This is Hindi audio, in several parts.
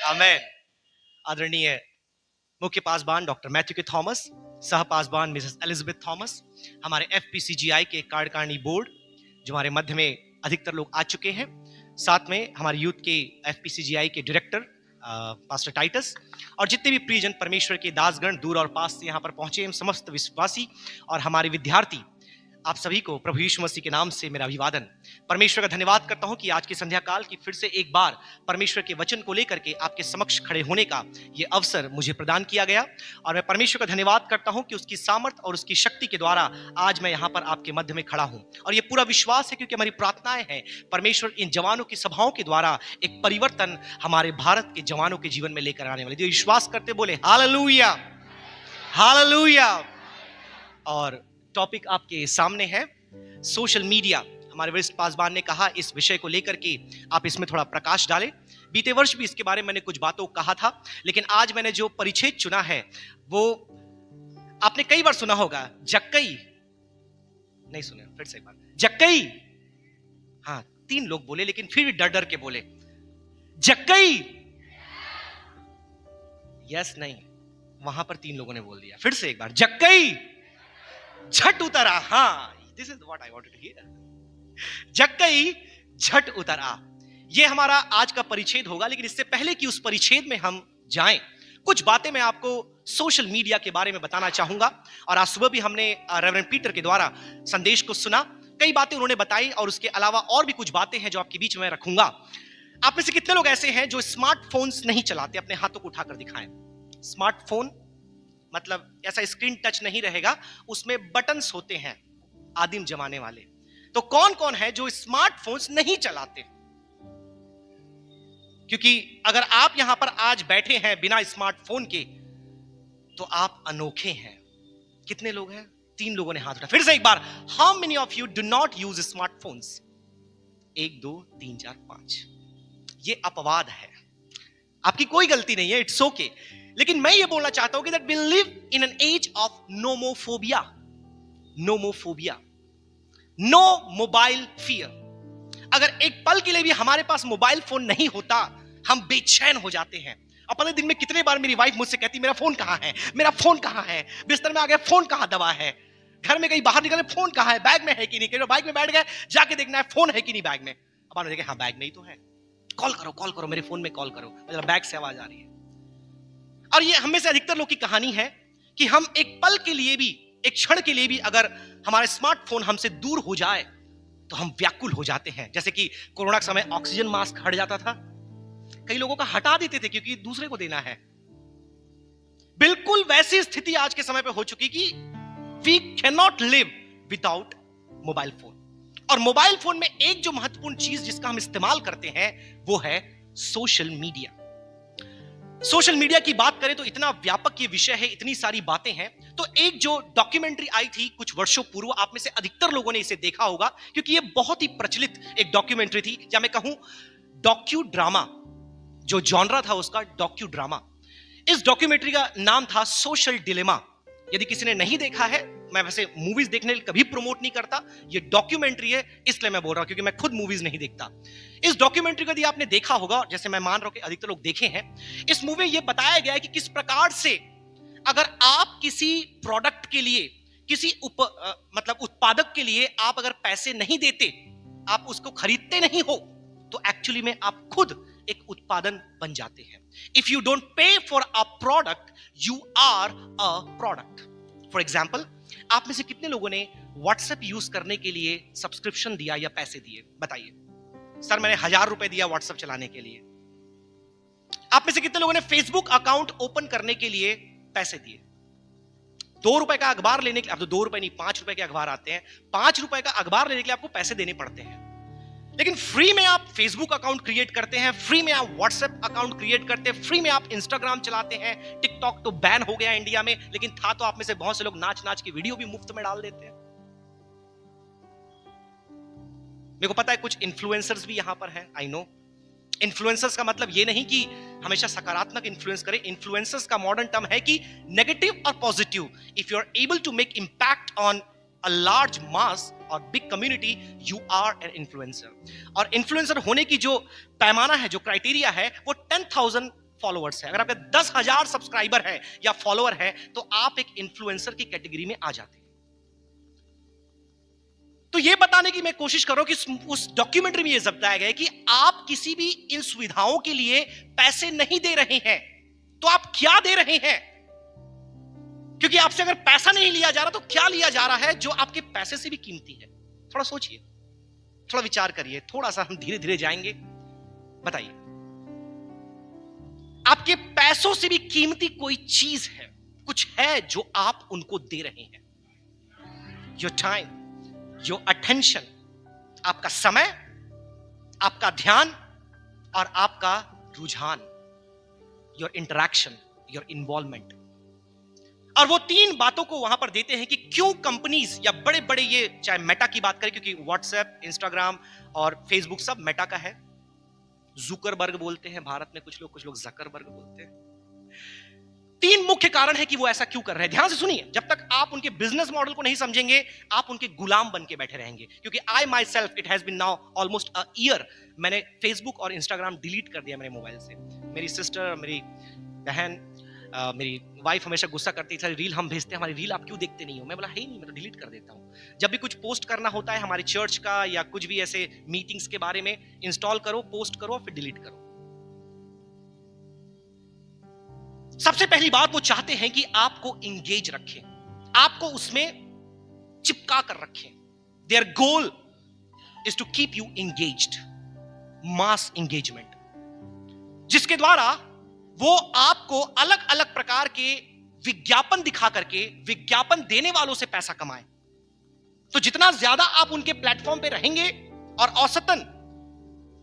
आमेन। आदरणीय मुख्य पासबान डॉक्टर मैथ्यू के थॉमस, सह पासबान मिसेस एलिजाबेथ थॉमस, हमारे एफपीसीजीआई के कार्यकारिणी बोर्ड जो हमारे मध्य में अधिकतर लोग आ चुके हैं, साथ में हमारे यूथ के एफपीसीजीआई के डायरेक्टर पास्टर टाइटस और जितने भी प्रियजन परमेश्वर के दासगण दूर और पास से यहाँ पर पहुंचे हैं, समस्त विश्वासी और हमारे विद्यार्थी, आप सभी को प्रभु यीशु मसीह के नाम से मेरा अभिवादन। परमेश्वर का धन्यवाद करता हूं कि आज की संध्या काल की फिर से एक बार परमेश्वर के वचन को लेकर के आपके समक्ष खड़े होने का ये अवसर मुझे प्रदान किया गया और मैं परमेश्वर का धन्यवाद करता हूं कि उसकी सामर्थ और उसकी शक्ति के द्वारा आज मैं यहाँ पर आपके मध्य में खड़ा हूं। और ये पूरा विश्वास है क्योंकि हमारी प्रार्थनाएं हैं परमेश्वर इन जवानों की सभाओं के द्वारा एक परिवर्तन हमारे भारत के जवानों के जीवन में लेकर आने वाले। जो विश्वास करते बोले हालेलुया, हालेलुया। और टॉपिक आपके सामने है सोशल मीडिया। हमारे वरिष्ठ पासबान ने कहा इस विषय को लेकर के आप इसमें थोड़ा प्रकाश डालें। बीते वर्ष भी इसके बारे में मैंने कुछ बातों कहा था, लेकिन आज मैंने जो परिच्छेद चुना है वो आपने कई बार सुना होगा। जक्कई, नहीं सुने? फिर से एक बार, जक्कई। हाँ, 3 लोग बोले लेकिन फिर भी डर डर के बोले जक्कई। यस नहीं, वहां पर 3 लोगों ने बोल दिया। फिर से एक बार, जक्कई झट उतर आ। हाँ, this is what I wanted to hear. जक्कई झट उतर आ, ये हमारा आज का परिच्छेद होगा। लेकिन इससे पहले कि उस परिच्छेद में हम जाएं, कुछ बातें मैं आपको सोशल मीडिया के बारे में बताना चाहूंगा। और आज सुबह भी हमने रेवरेंड पीटर के द्वारा संदेश को सुना, कई बातें उन्होंने बताई और उसके अलावा और भी कुछ बातें हैं जो आपके बीच में रखूंगा। आप में से कितने लोग ऐसे हैं जो स्मार्टफोन्स नहीं चलाते? अपने हाथों को उठाकर दिखाएं। स्मार्टफोन मतलब ऐसा स्क्रीन टच नहीं रहेगा, उसमें बटन्स होते हैं आदिम जमाने वाले। तो कौन कौन है जो स्मार्टफोन्स नहीं चलाते? क्योंकि अगर आप यहां पर आज बैठे हैं बिना स्मार्टफोन के तो आप अनोखे हैं। कितने लोग हैं? 3 लोगों ने हाथ उठाया। फिर से एक बार, how many of you do not use smartphones? 1 2 3 4 5। ये अपवाद है, आपकी कोई गलती नहीं है, इट्स ओके। लेकिन मैं ये बोलना चाहता हूं कि that we live in an age of nomophobia. Nomophobia, no mobile fear. अगर एक पल के लिए भी हमारे पास मोबाइल फोन नहीं होता, हम बेचैन हो जाते हैं। अपने दिन में कितने बार मेरी वाइफ मुझसे कहती मेरा फोन कहां है, मेरा फोन कहां है, बिस्तर में आ गया फोन कहां दबा है, घर में कहीं बाहर निकले फोन कहां है, बैग में है कि नहीं, कहीं बाइक में बैठ गए जाके देखना है फोन है कि नहीं बैग में। अब आपने देखा हाँ बैग में ही तो है, कॉल करो मेरे फोन में कॉल करो, मतलब बैग से आवाज आ रही है। और ये हमें से अधिकतर लोग की कहानी है कि हम एक पल के लिए भी, एक क्षण के लिए भी अगर हमारा स्मार्टफोन हमसे दूर हो जाए तो हम व्याकुल हो जाते हैं। जैसे कि कोरोना के समय ऑक्सीजन मास्क हट जाता था, कई लोगों का हटा देते थे क्योंकि दूसरे को देना है। बिल्कुल वैसी स्थिति आज के समय पे हो चुकी कि we can not live without mobile phone. और मोबाइल फोन में एक जो महत्वपूर्ण चीज जिसका हम इस्तेमाल करते हैं वो है सोशल मीडिया। सोशल मीडिया की बात करें तो इतना व्यापक ये विषय है, इतनी सारी बातें हैं। तो एक जो डॉक्यूमेंट्री आई थी कुछ वर्षों पूर्व, आप में से अधिकतर लोगों ने इसे देखा होगा क्योंकि ये बहुत ही प्रचलित एक डॉक्यूमेंट्री थी, या मैं कहूं डॉक्यू ड्रामा। जो जॉनरा था उसका डॉक्यू ड्रामा। इस डॉक्यूमेंट्री का नाम था सोशल डिलेमा। यदि किसी ने नहीं देखा है, मैं वैसे मूवीज देखने कभी प्रमोट नहीं करता, ये डॉक्यूमेंट्री है इसलिए मैं बोल रहा हूं क्योंकि मैं खुद मूवीज नहीं देखता। इस डॉक्यूमेंट्री को यदि आपने देखा होगा, जैसे मैं मान रहा हूं कि अधिकतर लोग देखे हैं, इस मूवी में यह बताया गया है कि किस प्रकार से अगर आप किसी प्रोडक्ट के लिए, किसी मतलब उत्पादक के लिए आप अगर पैसे नहीं देते, आप उसको खरीदते नहीं हो, तो एक्चुअली में आप खुद एक उत्पादन बन जाते हैं। If you don't pay for a product, you are a product. For example, आप में से कितने लोगों ने व्हाट्सएप यूज करने के लिए सब्सक्रिप्शन दिया या पैसे दिए? बताइए। सर मैंने 1000 रुपए दिया व्हाट्सएप चलाने के लिए। आप में से कितने लोगों ने फेसबुक अकाउंट ओपन करने के लिए पैसे दिए? 2 रुपए का अखबार लेने के लिए, अब तो 2 रुपए नहीं 5 रुपए के अखबार आते हैं, 5 रुपए का अखबार लेने के लिए आपको पैसे देने पड़ते हैं। लेकिन फ्री में आप फेसबुक अकाउंट क्रिएट करते हैं, फ्री में आप व्हाट्सएप अकाउंट क्रिएट करते हैं, फ्री में आप इंस्टाग्राम चलाते हैं। टिकटॉक तो बैन हो गया इंडिया में, लेकिन था तो आप में से बहुत से लोग नाच नाच की वीडियो भी मुफ्त में डाल देते हैं। मेरे को पता है कुछ इन्फ्लुएंसर्स भी यहां पर हैं, आई नो। इन्फ्लुएंसर्स का मतलब ये नहीं कि हमेशा सकारात्मक इन्फ्लुएंस करें। इन्फ्लुएंसर्स का मॉडर्न टर्म है कि नेगेटिव और positive. If you are able to make impact on a large mass or big community, you are an influencer. और इन्फ्लुएंसर होने की जो पैमाना है, जो क्राइटेरिया है, वो 10,000 फॉलोअर्स है, अगर आपके 10,000 सब्सक्राइबर है या फॉलोअर है, तो आप एक इन्फ्लुएंसर की कैटेगरी में आ जाते हैं। तो ये बताने की मैं कोशिश कर रहा हूं कि उस डॉक्यूमेंट्री में ये बताया गया है कि आप किसी भी इन सुविधाओं के लिए पैसे नहीं दे रहे हैं, तो आप क्या दे रहे हैं? क्योंकि आपसे अगर पैसा नहीं लिया जा रहा, तो क्या लिया जा रहा है जो आपके पैसे से भी कीमती है? थोड़ा सोचिए, थोड़ा विचार करिए, थोड़ा सा हम धीरे धीरे जाएंगे। बताइए, आपके पैसों से भी कीमती कोई चीज है, कुछ है जो आप उनको दे रहे हैं? योर टाइम, योर अटेंशन, आपका समय, आपका ध्यान और आपका रुझान, योर इंटरैक्शन, योर इन्वॉल्वमेंट। और वो तीन बातों को वहां पर देते हैं कि क्यों कंपनीज या बड़े बड़े, ये चाहे मेटा की बात करें, क्योंकि व्हाट्सएप, इंस्टाग्राम और फेसबुक सब मेटा का है। जुकरबर्ग बोलते हैं भारत में कुछ लोग जकरबर्ग बोलते हैं। तीन मुख्य कारण है कि वो ऐसा क्यों कर रहे हैं। ध्यान से सुनिए, जब तक आप उनके बिजनेस मॉडल को नहीं समझेंगे, आप उनके गुलाम बन के बैठे रहेंगे। क्योंकि I myself, it has been now almost a year, मैंने फेसबुक और इंस्टाग्राम डिलीट कर दिया मेरे मोबाइल से। मेरी सिस्टर, मेरी बहन, मेरी वाइफ हमेशा गुस्सा करती है, रील हम भेजते हैं, हमारी रील आप क्यों देखते नहीं हो? मैं बोला है ही नहीं, मैं तो डिलीट कर देता हूं। जब भी कुछ पोस्ट करना होता है हमारी चर्च का या कुछ भी ऐसे मीटिंग्स के बारे में, इंस्टॉल करो, पोस्ट करो, फिर डिलीट करो। सबसे पहली बात, वो चाहते हैं कि आपको इंगेज रखें, आपको उसमें चिपका कर रखें। Their goal is to keep you engaged, mass engagement, जिसके द्वारा वो आपको अलग अलग प्रकार के विज्ञापन दिखा करके विज्ञापन देने वालों से पैसा कमाए। तो जितना ज्यादा आप उनके प्लेटफॉर्म पे रहेंगे, और औसतन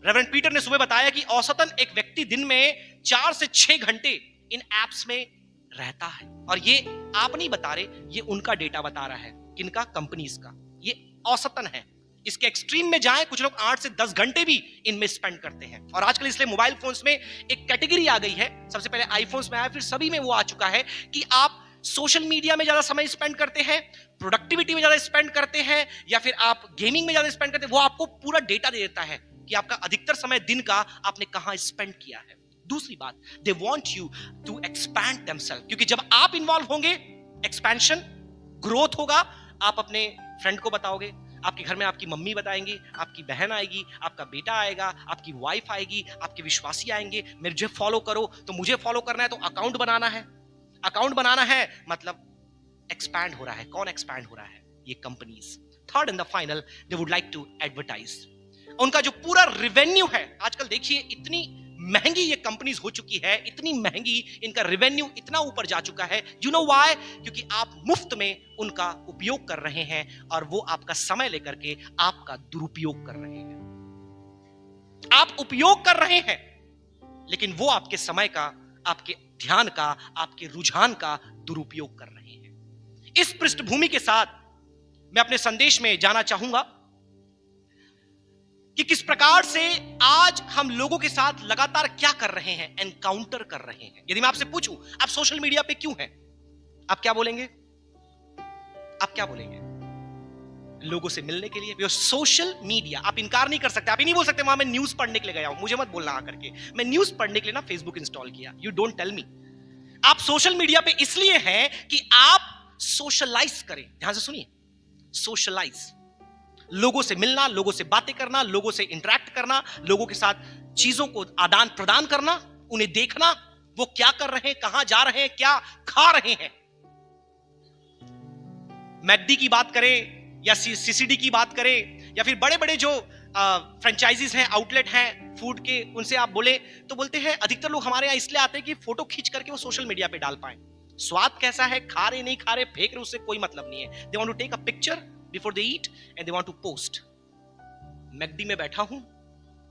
रेवरेंड पीटर ने सुबह बताया कि औसतन एक व्यक्ति दिन में 4 से 6 घंटे इन एप्स में रहता है। और ये आप नहीं बता रहे, ये उनका डेटा बता रहा है। किनका? कंपनीज का। ये औसतन है। इसके एक्सट्रीम में जाएं, कुछ लोग 8 से 10 घंटे भी इनमें स्पेंड करते हैं। और आजकल इसलिए मोबाइल फोन्स में एक कैटेगरी आ गई है, सबसे पहले आईफोन्स में आया, फिर सभी में वो आ चुका है कि आप सोशल मीडिया में ज्यादा समय स्पेंड करते हैं, प्रोडक्टिविटी में ज्यादा स्पेंड करते हैं, या फिर आप गेमिंग में ज्यादा स्पेंड करते हैं। वो आपको पूरा डेटा दे देता है कि आपका अधिकतर समय दिन का आपने कहां स्पेंड किया है। दूसरी बात, they want you to expand themselves, क्योंकि जब आप इन्वॉल्व होंगे, एक्सपेंशन, ग्रोथ होगा। आप अपने फ्रेंड को बताओगे, आपके घर में आपकी मम्मी बताएंगी, आपकी बहन आएगी, आपका बेटा आएगा, आपकी वाइफ आएगी, आपके विश्वासी आएंगे, मुझे फॉलो करो। तो मुझे फॉलो करना है तो अकाउंट बनाना है, अकाउंट बनाना है मतलब एक्सपैंड हो रहा है। कौन एक्सपैंड हो रहा है? ये companies. Third and the final, they would like to advertise. उनका जो पूरा रेवेन्यू है, आजकल देखिए इतनी महंगी ये कंपनीज हो चुकी है, इतनी महंगी, इनका रेवेन्यू इतना ऊपर जा चुका है। You know why? क्योंकि आप मुफ्त में उनका उपयोग कर रहे हैं और वो आपका समय लेकर के आपका दुरुपयोग कर रहे हैं। आप उपयोग कर रहे हैं, लेकिन वो आपके समय का, आपके ध्यान का, आपके रुझान का दुरुपयोग कर रहे हैं। इस पृष्ठभूमि के साथ मैं अपने संदेश में जाना चाहूंगा कि किस प्रकार से आज हम लोगों के साथ लगातार क्या कर रहे हैं, एनकाउंटर कर रहे हैं। यदि मैं आपसे पूछूं, आप सोशल मीडिया पे क्यों हैं? आप क्या बोलेंगे? आप क्या बोलेंगे? लोगों से मिलने के लिए। सोशल मीडिया, आप इनकार नहीं कर सकते। आप ये नहीं बोल सकते वहां मैं न्यूज पढ़ने के लिए गया हूं। मुझे मत बोलना आकर के, मैं न्यूज पढ़ने के लिए ना फेसबुक इंस्टॉल किया। You don't tell me. आप सोशल मीडिया पे इसलिए हैं कि आप सोशलाइज करें। ध्यान से सुनिए, सोशलाइज, लोगों से मिलना, लोगों से बातें करना, लोगों से इंटरैक्ट करना, लोगों के साथ चीजों को आदान प्रदान करना, उन्हें देखना, वो क्या कर रहे हैं, कहां जा रहे हैं, क्या खा रहे हैं। मैकडी की बात करें या सीसीडी की बात करें, या फिर बड़े बड़े जो फ्रेंचाइजीज हैं, आउटलेट हैं फूड के, उनसे आप बोले तो बोलते हैं अधिकतर लोग हमारे यहां इसलिए आते हैं कि फोटो खींच करके वो सोशल मीडिया पे डाल पाए। स्वाद कैसा है, खा रहे नहीं खा रहे, फेंक रहे, उससे कोई मतलब नहीं है। They want to take a picture before they eat and they want to post. McD में बैठा हूं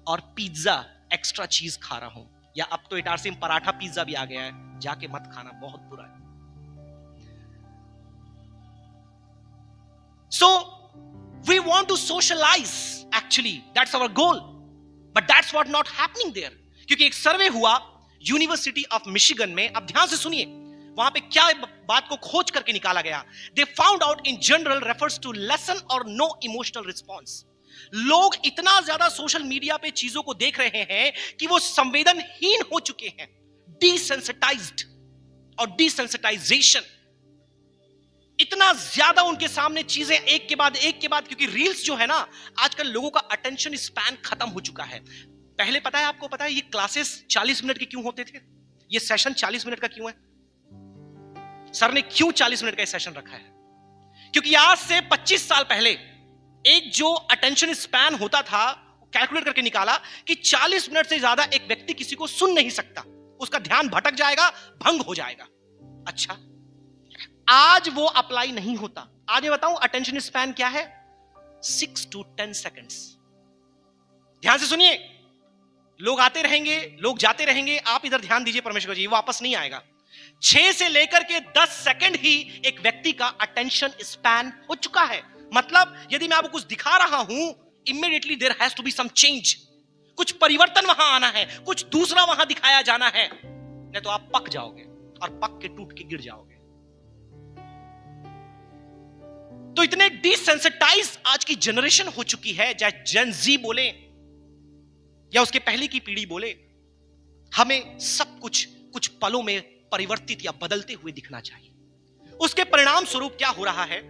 और पिज्जा एक्स्ट्रा चीज खा रहा हूं, या अब तो इटारसी में पराठा पिज्जा भी आ गया है, जाके मत खाना, बहुत बुरा है। So we want to socialize, actually that's our goal, but that's what not happening there। क्योंकि एक सर्वे हुआ यूनिवर्सिटी ऑफ मिशिगन में, अब ध्यान से सुनिए, वहां पे क्या बात को खोज करके निकाला गया। They found out in general refers to lessen or no emotional response। लोग इतना ज्यादा सोशल मीडिया पे चीजों को देख रहे हैं कि वो संवेदनहीन हो चुके हैं, डिसेंसिटाइज्ड और डिसेंसिटाइजेशन, इतना ज्यादा उनके सामने चीजें एक के बाद एक के बाद, क्योंकि रील्स जो है ना, आजकल लोगों का अटेंशन स्पैन खत्म हो चुका है। पहले पता है, आपको पता है ये क्लासेस 40 मिनट के क्यों होते थे? ये सेशन 40 मिनट का क्यों है? सर ने क्यों 40 मिनट का सेशन रखा है? क्योंकि आज से 25 साल पहले एक जो अटेंशन स्पैन होता था, कैलकुलेट करके निकाला कि 40 मिनट से ज्यादा एक व्यक्ति किसी को सुन नहीं सकता, उसका ध्यान भटक जाएगा, भंग हो जाएगा। अच्छा, आज वो अप्लाई नहीं होता। आज मैं बताऊं अटेंशन स्पैन क्या है? 6 to 10 सेकेंड्स। ध्यान से सुनिए, लोग आते रहेंगे, लोग जाते रहेंगे, आप इधर ध्यान दीजिए परमेश्वर जी, वापस नहीं आएगा। 6 से लेकर के 10 सेकंड ही एक व्यक्ति का अटेंशन स्पैन हो चुका है। मतलब यदि मैं आपको कुछ दिखा रहा हूं, immediately there has to be some change, कुछ परिवर्तन वहां आना है, कुछ दूसरा वहां दिखाया जाना है, नहीं तो आप पक जाओगे और पक के टूट के गिर जाओगे। तो इतने डिसेंसिटाइज आज की जनरेशन हो चुकी है, चाहे जेन ज़ी बोले या उसके पहले की पीढ़ी बोले, हमें सब कुछ पलों में परिवर्तित या बदलते हुए दिखना चाहिए। उसके परिणाम स्वरूप क्या हो रहा है?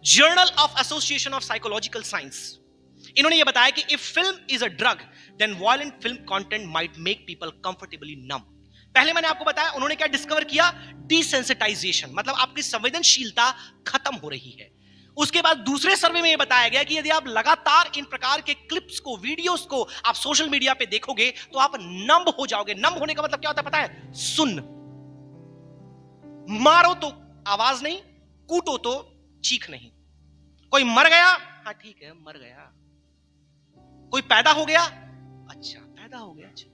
Journal of association of psychological science, इन्होंने यह बताया कि if film is a drug then violent film content might make people comfortably numb. पहले मैंने आपको बताया उन्होंने क्या डिस्कवर किया? डिसेंसिटाइजेशन, मतलब आपकी संवेदनशीलता खत्म हो रही है। उसके बाद दूसरे सर्वे में यह बताया गया कि यदि आप लगातार इन प्रकार के क्लिप्स को, वीडियोस को आप सोशल मीडिया पे देखोगे तो आप नंब हो जाओगे। नंब होने का मतलब क्या होता है पता है? सुन। मारो तो आवाज नहीं, कूटो तो चीख नहीं। कोई मर गया, हाँ ठीक है मर गया। कोई पैदा हो गया, अच्छा पैदा हो गया, अच्छा।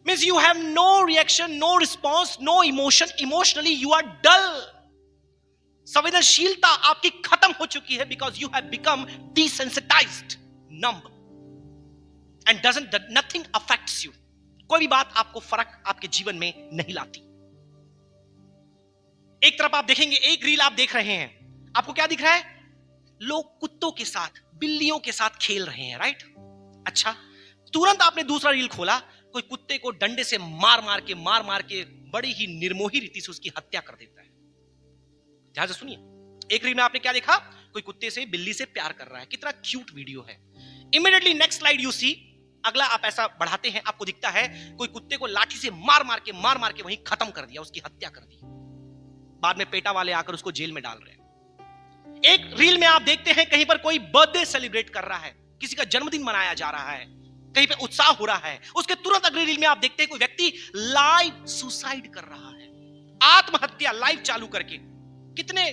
Means you have no reaction, no response, no emotion. Emotionally you are dull. संवेदनशीलता आपकी खत्म हो चुकी है because you have become desensitized, numb, and nothing affects you. कोई भी बात आपको फर्क आपके जीवन में नहीं लाती। एक तरफ आप देखेंगे, एक रील आप देख रहे हैं, आपको क्या दिख रहा है? लोग कुत्तों के साथ, बिल्लियों के साथ खेल रहे हैं, राइट? अच्छा, तुरंत आपने दूसरा रील खोला, कोई कुत्ते को डंडे से मार मार के बड़ी ही निर्मोही रीति से उसकी हत्या कर देता है। ध्यान से सुनिए, एक रील में आपने क्या देखा? कोई कुत्ते से, बिल्ली से प्यार कर रहा है, कितना क्यूट वीडियो है। Immediately next slide you see, अगला आप ऐसा बढ़ाते हैं, आपको दिखता है कोई कुत्ते को लाठी से मार मार के वहीं खत्म कर दिया, उसकी हत्या कर दी। बाद में पेटा वाले आकर उसको जेल में डाल रहे हैं। एक रील में आप देखते हैं कहीं पर कोई बर्थडे सेलिब्रेट कर रहा है, किसी का जन्मदिन मनाया जा रहा है, कहीं पे उत्साह हो रहा है। उसके तुरंत अगली रील में आप देखते हैं कोई व्यक्ति लाइव सुसाइड कर रहा है, आत्महत्या लाइव चालू करके। कितने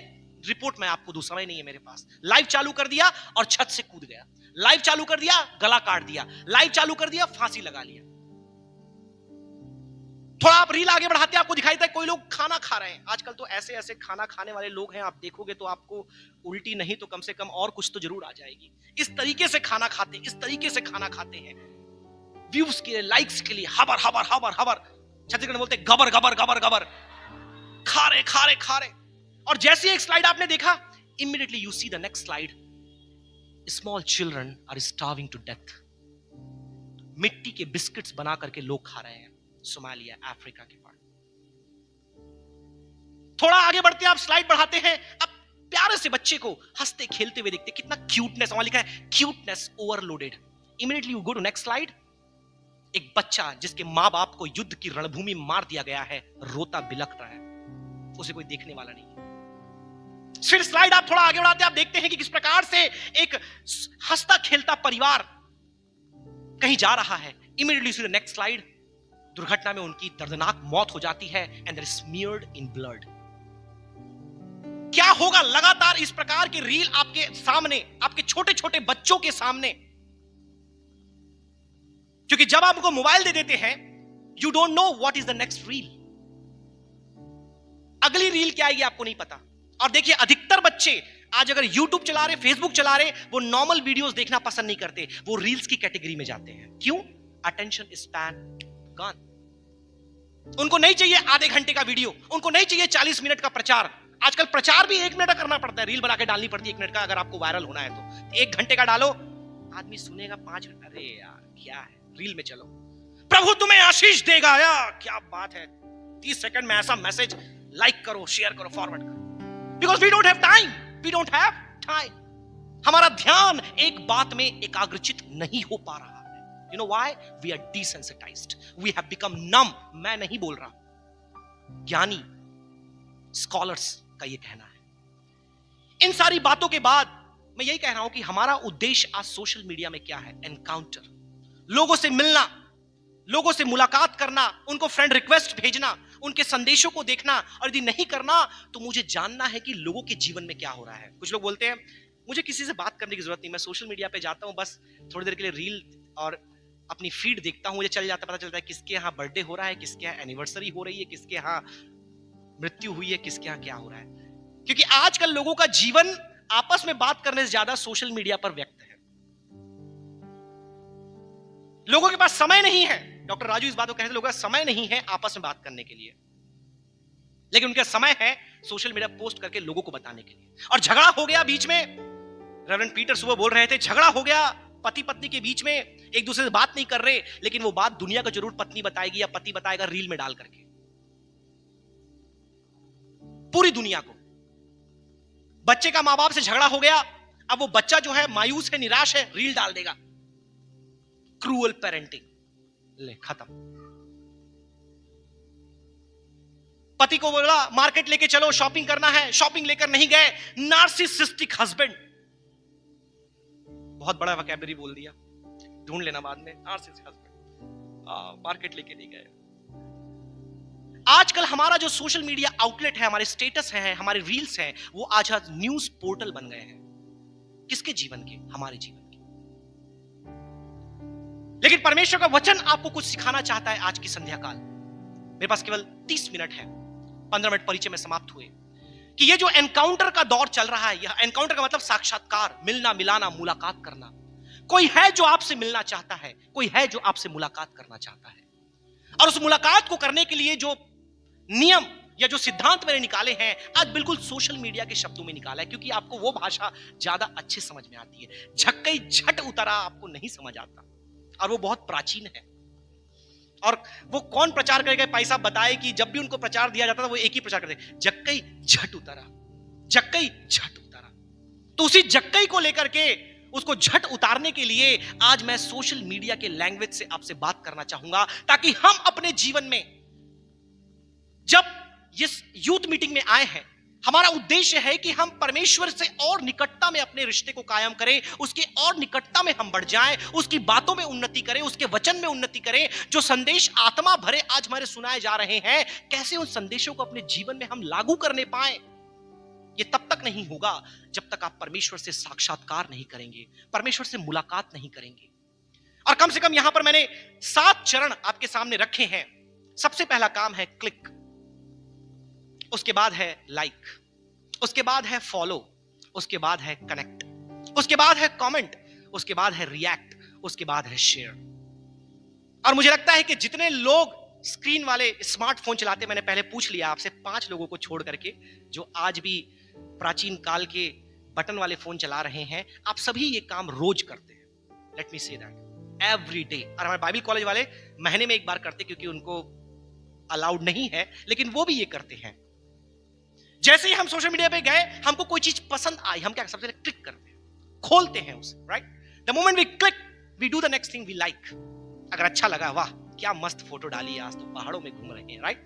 रिपोर्ट मैं आपको दूं, समय नहीं है मेरे पास। लाइव चालू कर दिया और छत से कूद गया, लाइव चालू कर दिया गला काट दिया, लाइव चालू कर दिया फांसी लगा लिया। थोड़ा आप रील आगे बढ़ाते आपको दिखाई देता है कोई लोग खाना खा रहे हैं। आजकल तो ऐसे ऐसे खाना खाने वाले लोग हैं, आप देखोगे तो आपको उल्टी नहीं तो कम से कम और कुछ तो जरूर आ जाएगी। इस तरीके से खाना खाते हैं, इस तरीके से खाना खाते हैं, व्यूज के लिए, लाइक्स के लिए, हबर हबर हबर हबर, छत्तीसगढ़ में बोलते हैं गबर गबर गबर गबर, खा रहे। और जैसे एक स्लाइड आपने देखा, immediately you see the next slide, small children are starving to death. मिट्टी के बिस्किट्स बना करके लोग खा रहे हैं, सोमालिया, अफ्रीका के पार्ट। थोड़ा आगे बढ़ते हैं, आप स्लाइड बढ़ाते हैं, अब प्यारे से बच्चे को हंसते खेलते हुए देखते, कितना क्यूटनेस, वहां लिखा है cuteness overloaded. Immediately you go to next slide, एक बच्चा जिसके मां बाप को युद्ध की रणभूमि में मार दिया गया है, रोता बिलख रहा है, उसे कोई देखने वाला नहीं है। फिर स्लाइड आप थोड़ा आगे बढ़ाते हैं, आप देखते हैं कि किस प्रकार से एक हंसता खेलता परिवार कहीं जा रहा है। इमीडिएटली नेक्स्ट स्लाइड, दुर्घटना में उनकी दर्दनाक मौत हो जाती है, एंड देयर स्मीयर्ड इन ब्लड। क्या होगा? लगातार इस प्रकार की रील आपके सामने, आपके छोटे छोटे बच्चों के सामने, क्योंकि जब आप उनको मोबाइल दे देते हैं, you don't know what is the next reel. अगली रील क्या आएगी आपको नहीं पता। और देखिए, अधिकतर बच्चे आज अगर YouTube चला रहे, फेसबुक चला रहे, वो नॉर्मल वीडियोस देखना पसंद नहीं करते, वो रील्स की कैटेगरी में जाते हैं। क्यों? Attention span gone. उनको नहीं चाहिए आधे घंटे का वीडियो, उनको नहीं चाहिए 40 मिनट का प्रचार। आजकल प्रचार भी 1 मिनट का करना पड़ता है, रील बना के डालनी पड़ती है 1 मिनट का, अगर आपको वायरल होना है तो 1 घंटे का डालो, आदमी सुनेगा 5 मिनट, अरे यार क्या है, रील में चलो। प्रभु तुम्हें आशीष देगा। या क्या बात है, 30 सेकंड में ऐसा मैसेज लाइक करो, शेयर करो, फॉरवर्ड करो। Because we don't have time, we don't have time. हमारा ध्यान एक बात में एकाग्रचित नहीं हो पा रहा है। You know why? We are desensitized, we have become numb. मैं नहीं बोल रहा, ज्ञानी स्कॉलर्स का यह कहना है। इन सारी बातों के बाद मैं यही कह रहा हूं कि हमारा उद्देश्य आज सोशल मीडिया में क्या है? एनकाउंटर, लोगों से मिलना, लोगों से मुलाकात करना, उनको फ्रेंड रिक्वेस्ट भेजना, उनके संदेशों को देखना, और यदि नहीं करना तो मुझे जानना है कि लोगों के जीवन में क्या हो रहा है। कुछ लोग बोलते हैं मुझे किसी से बात करने की जरूरत नहीं, मैं सोशल मीडिया पे जाता हूं, बस थोड़ी देर के लिए रील और अपनी फीड देखता हूं, मुझे चल जाता, पता चलता है किसके यहाँ बर्थडे हो रहा है, किसके यहाँ एनिवर्सरी हो रही है, किसके यहाँ मृत्यु हुई है, किसके यहाँ क्या हो रहा है। क्योंकि आजकल लोगों का जीवन आपस में बात करने से ज्यादा सोशल मीडिया पर व्यक्त है। लोगों के पास समय नहीं है, डॉक्टर राजू इस बात को कहते हैं, लोगों का समय नहीं है आपस में बात करने के लिए, लेकिन उनका समय है सोशल मीडिया पोस्ट करके लोगों को बताने के लिए। और झगड़ा हो गया बीच में, रेवरेंड पीटर सुबह बोल रहे थे, झगड़ा हो गया पति पत्नी के बीच में, एक दूसरे से बात नहीं कर रहे, लेकिन वो बात दुनिया को जरूर पत्नी बताएगी या पति बताएगा रील में डाल करके, पूरी दुनिया को। बच्चे का मां बाप से झगड़ा हो गया, अब वो बच्चा जो है मायूस है, निराश है, रील डाल देगा। क्रूअल पेरेंटिंग, ले खत्म। पति को बोला मार्केट लेके चलो, शॉपिंग करना है, शॉपिंग लेकर नहीं गए, नार्सिसिस्टिक हस्बैंड, बहुत बड़ा वोकैबुलरी बोल दिया, ढूंढ लेना बाद में, नार्सिसिस्टिक हस्बैंड, मार्केट लेके नहीं गए। आजकल हमारा जो सोशल मीडिया आउटलेट है, हमारे स्टेटस है, हमारे रील्स हैं, वो आज न्यूज पोर्टल बन गए हैं। किसके जीवन के? हमारे जीवन के। लेकिन परमेश्वर का वचन आपको कुछ सिखाना चाहता है आज की संध्या काल। मेरे पास केवल 30 मिनट है, 15 मिनट परिचय में समाप्त हुए, कि ये जो एनकाउंटर का दौर चल रहा है, यह एनकाउंटर का मतलब साक्षात्कार, मिलना मिलाना, मुलाकात करना। कोई है जो आपसे मिलना चाहता है, कोई है जो आपसे मुलाकात करना चाहता है, और उस मुलाकात को करने के लिए जो नियम या जो सिद्धांत मैंने निकाले हैं, आज बिल्कुल सोशल मीडिया के शब्दों में निकाला है, क्योंकि आपको वो भाषा ज्यादा अच्छे समझ में आती है। झक्कई झट उतरा आपको नहीं समझ आता, और वो बहुत प्राचीन है। और वो कौन प्रचार करेगा? पैसा बताए कि जब भी उनको प्रचार दिया जाता था वो एक ही प्रचार करते, जक्कई झट उतरा, जक्कई झट उतरा। तो उसी जक्कई को लेकर के, उसको झट उतारने के लिए आज मैं सोशल मीडिया के लैंग्वेज से आपसे बात करना चाहूंगा, ताकि हम अपने जीवन में, जब इस यूथ मीटिंग में आए हैं, हमारा उद्देश्य है कि हम परमेश्वर से और निकटता में अपने रिश्ते को कायम करें, उसके और निकटता में हम बढ़ जाएं, उसकी बातों में उन्नति करें, उसके वचन में उन्नति करें। जो संदेश आत्मा भरे आज हमारे सुनाए जा रहे हैं, कैसे उन संदेशों को अपने जीवन में हम लागू करने पाएं। ये तब तक नहीं होगा जब तक आप परमेश्वर से साक्षात्कार नहीं करेंगे, परमेश्वर से मुलाकात नहीं करेंगे। और कम से कम यहां पर मैंने 7 चरण आपके सामने रखे हैं। सबसे पहला काम है क्लिक, उसके बाद है लाइक, उसके बाद है फॉलो, उसके बाद है कनेक्ट, उसके बाद है कमेंट, उसके बाद है रिएक्ट, उसके बाद है शेयर। और मुझे लगता है कि जितने लोग स्क्रीन वाले स्मार्टफोन चलाते, मैंने पहले पूछ लिया आपसे, 5 लोगों को छोड़ करके जो आज भी प्राचीन काल के बटन वाले फोन चला रहे हैं, आप सभी ये काम रोज करते हैं। Let me say that, every day. और हमारे बाइबल कॉलेज वाले महीने में एक बार करते, क्योंकि उनको अलाउड नहीं है, लेकिन वो भी ये करते हैं। जैसे ही हम सोशल मीडिया पे गए, हमको कोई चीज पसंद आई, हम क्या सबसे पहले क्लिक करते हैं, खोलते हैं उसे, right? The moment we click, we do the next thing, we like. अगर अच्छा लगा, वाह क्या मस्त फोटो डाली, आज तो पहाड़ों में घूम रहे हैं, राइट?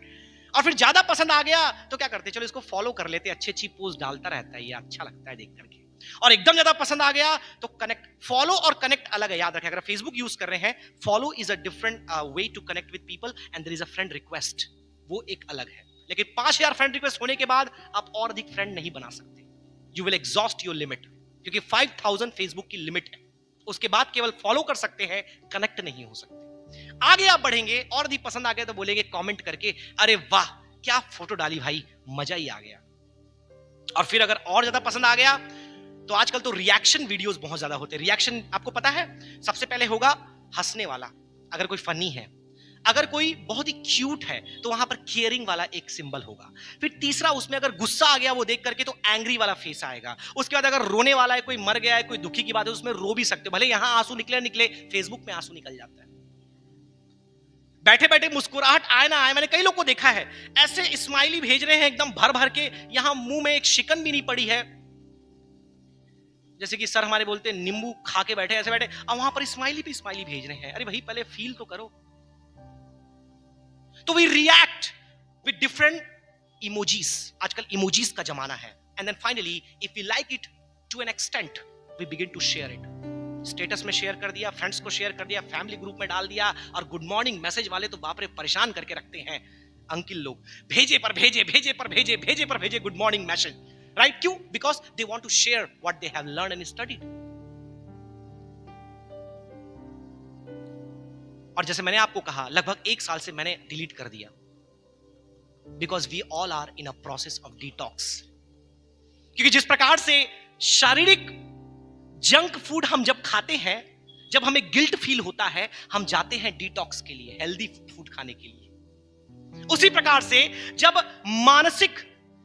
और फिर ज्यादा पसंद आ गया तो क्या करते हैं, चलो इसको फॉलो कर लेते हैं, अच्छी अच्छी पोस्ट डालता रहता है, ये अच्छा लगता है देख करके। और एकदम ज्यादा पसंद आ गया तो कनेक्ट। फॉलो और कनेक्ट अलग है, याद रखें। अगर फेसबुक यूज कर रहे हैं, follow is a different way to connect with people, and there is a friend request, वो एक अलग है। लेकिन 5000 फ्रेंड रिक्वेस्ट होने के बाद आप और अधिक फ्रेंड नहीं बना सकते, you will exhaust your limit, क्योंकि 5000 फेसबुक की लिमिट है। उसके बाद केवल फॉलो कर सकते हैं, कनेक्ट नहीं हो सकते। आगे आप बढ़ेंगे और अधिक पसंद आ गया तो बोलेंगे कमेंट करके, अरे वाह क्या फोटो डाली भाई, मजा ही आ गया। और फिर अगर और ज्यादा पसंद आ गया तो आजकल तो रिएक्शन वीडियोस बहुत ज्यादा होते हैं। रिएक्शन आपको पता है, सबसे पहले होगा हंसने वाला, अगर कोई फनी है। अगर कोई बहुत ही क्यूट है तो वहां पर केयरिंग वाला एक सिंबल होगा। फिर तीसरा, उसमें अगर गुस्सा आ गया वो देख करके तो एंग्री वाला फेस आएगा। उसके बाद अगर रोने वाला है, कोई मर गया है, कोई दुखी की बात है, उसमें रो भी सकते हो, भले यहां आंसू निकले, फेसबुक में आंसू निकल जाता है। बैठे बैठे मुस्कुराहट आए ना आए, मैंने कई लोग को देखा है ऐसे स्माइली भेज रहे हैं एकदम भर भर के, यहां मुंह में एक शिकन भी नहीं पड़ी है, जैसे कि सर हमारे बोलते हैं नींबू खा के बैठे ऐसे बैठे, और वहां पर स्माइली पे स्माइली भेज रहे हैं। अरे भाई पहले फील तो करो। तो we react with different emojis, आजकल इमोजीज का जमाना है। And then finally if we like it to an extent we begin to share it. Status में शेयर कर दिया, फ्रेंड्स को शेयर कर दिया, फैमिली ग्रुप में डाल दिया, और गुड मॉर्निंग मैसेज वाले तो बाप रे परेशान करके रखते हैं अंकिल लोग, भेजे पर भेजे, भेजे पर भेजे, भेजे पर भेजे गुड मॉर्निंग मैसेज, राइट? क्यों? Because they want to share what they have learn and studied. और जैसे मैंने आपको कहा लगभग 1 साल से मैंने डिलीट कर दिया, because we all are in a process of detox. क्योंकि जिस प्रकार से शारीरिक जंक फूड हम जब खाते हैं, जब हमें गिल्ट फील होता है, हम जाते हैं डिटॉक्स के लिए, हेल्दी फूड खाने के लिए। उसी प्रकार से जब मानसिक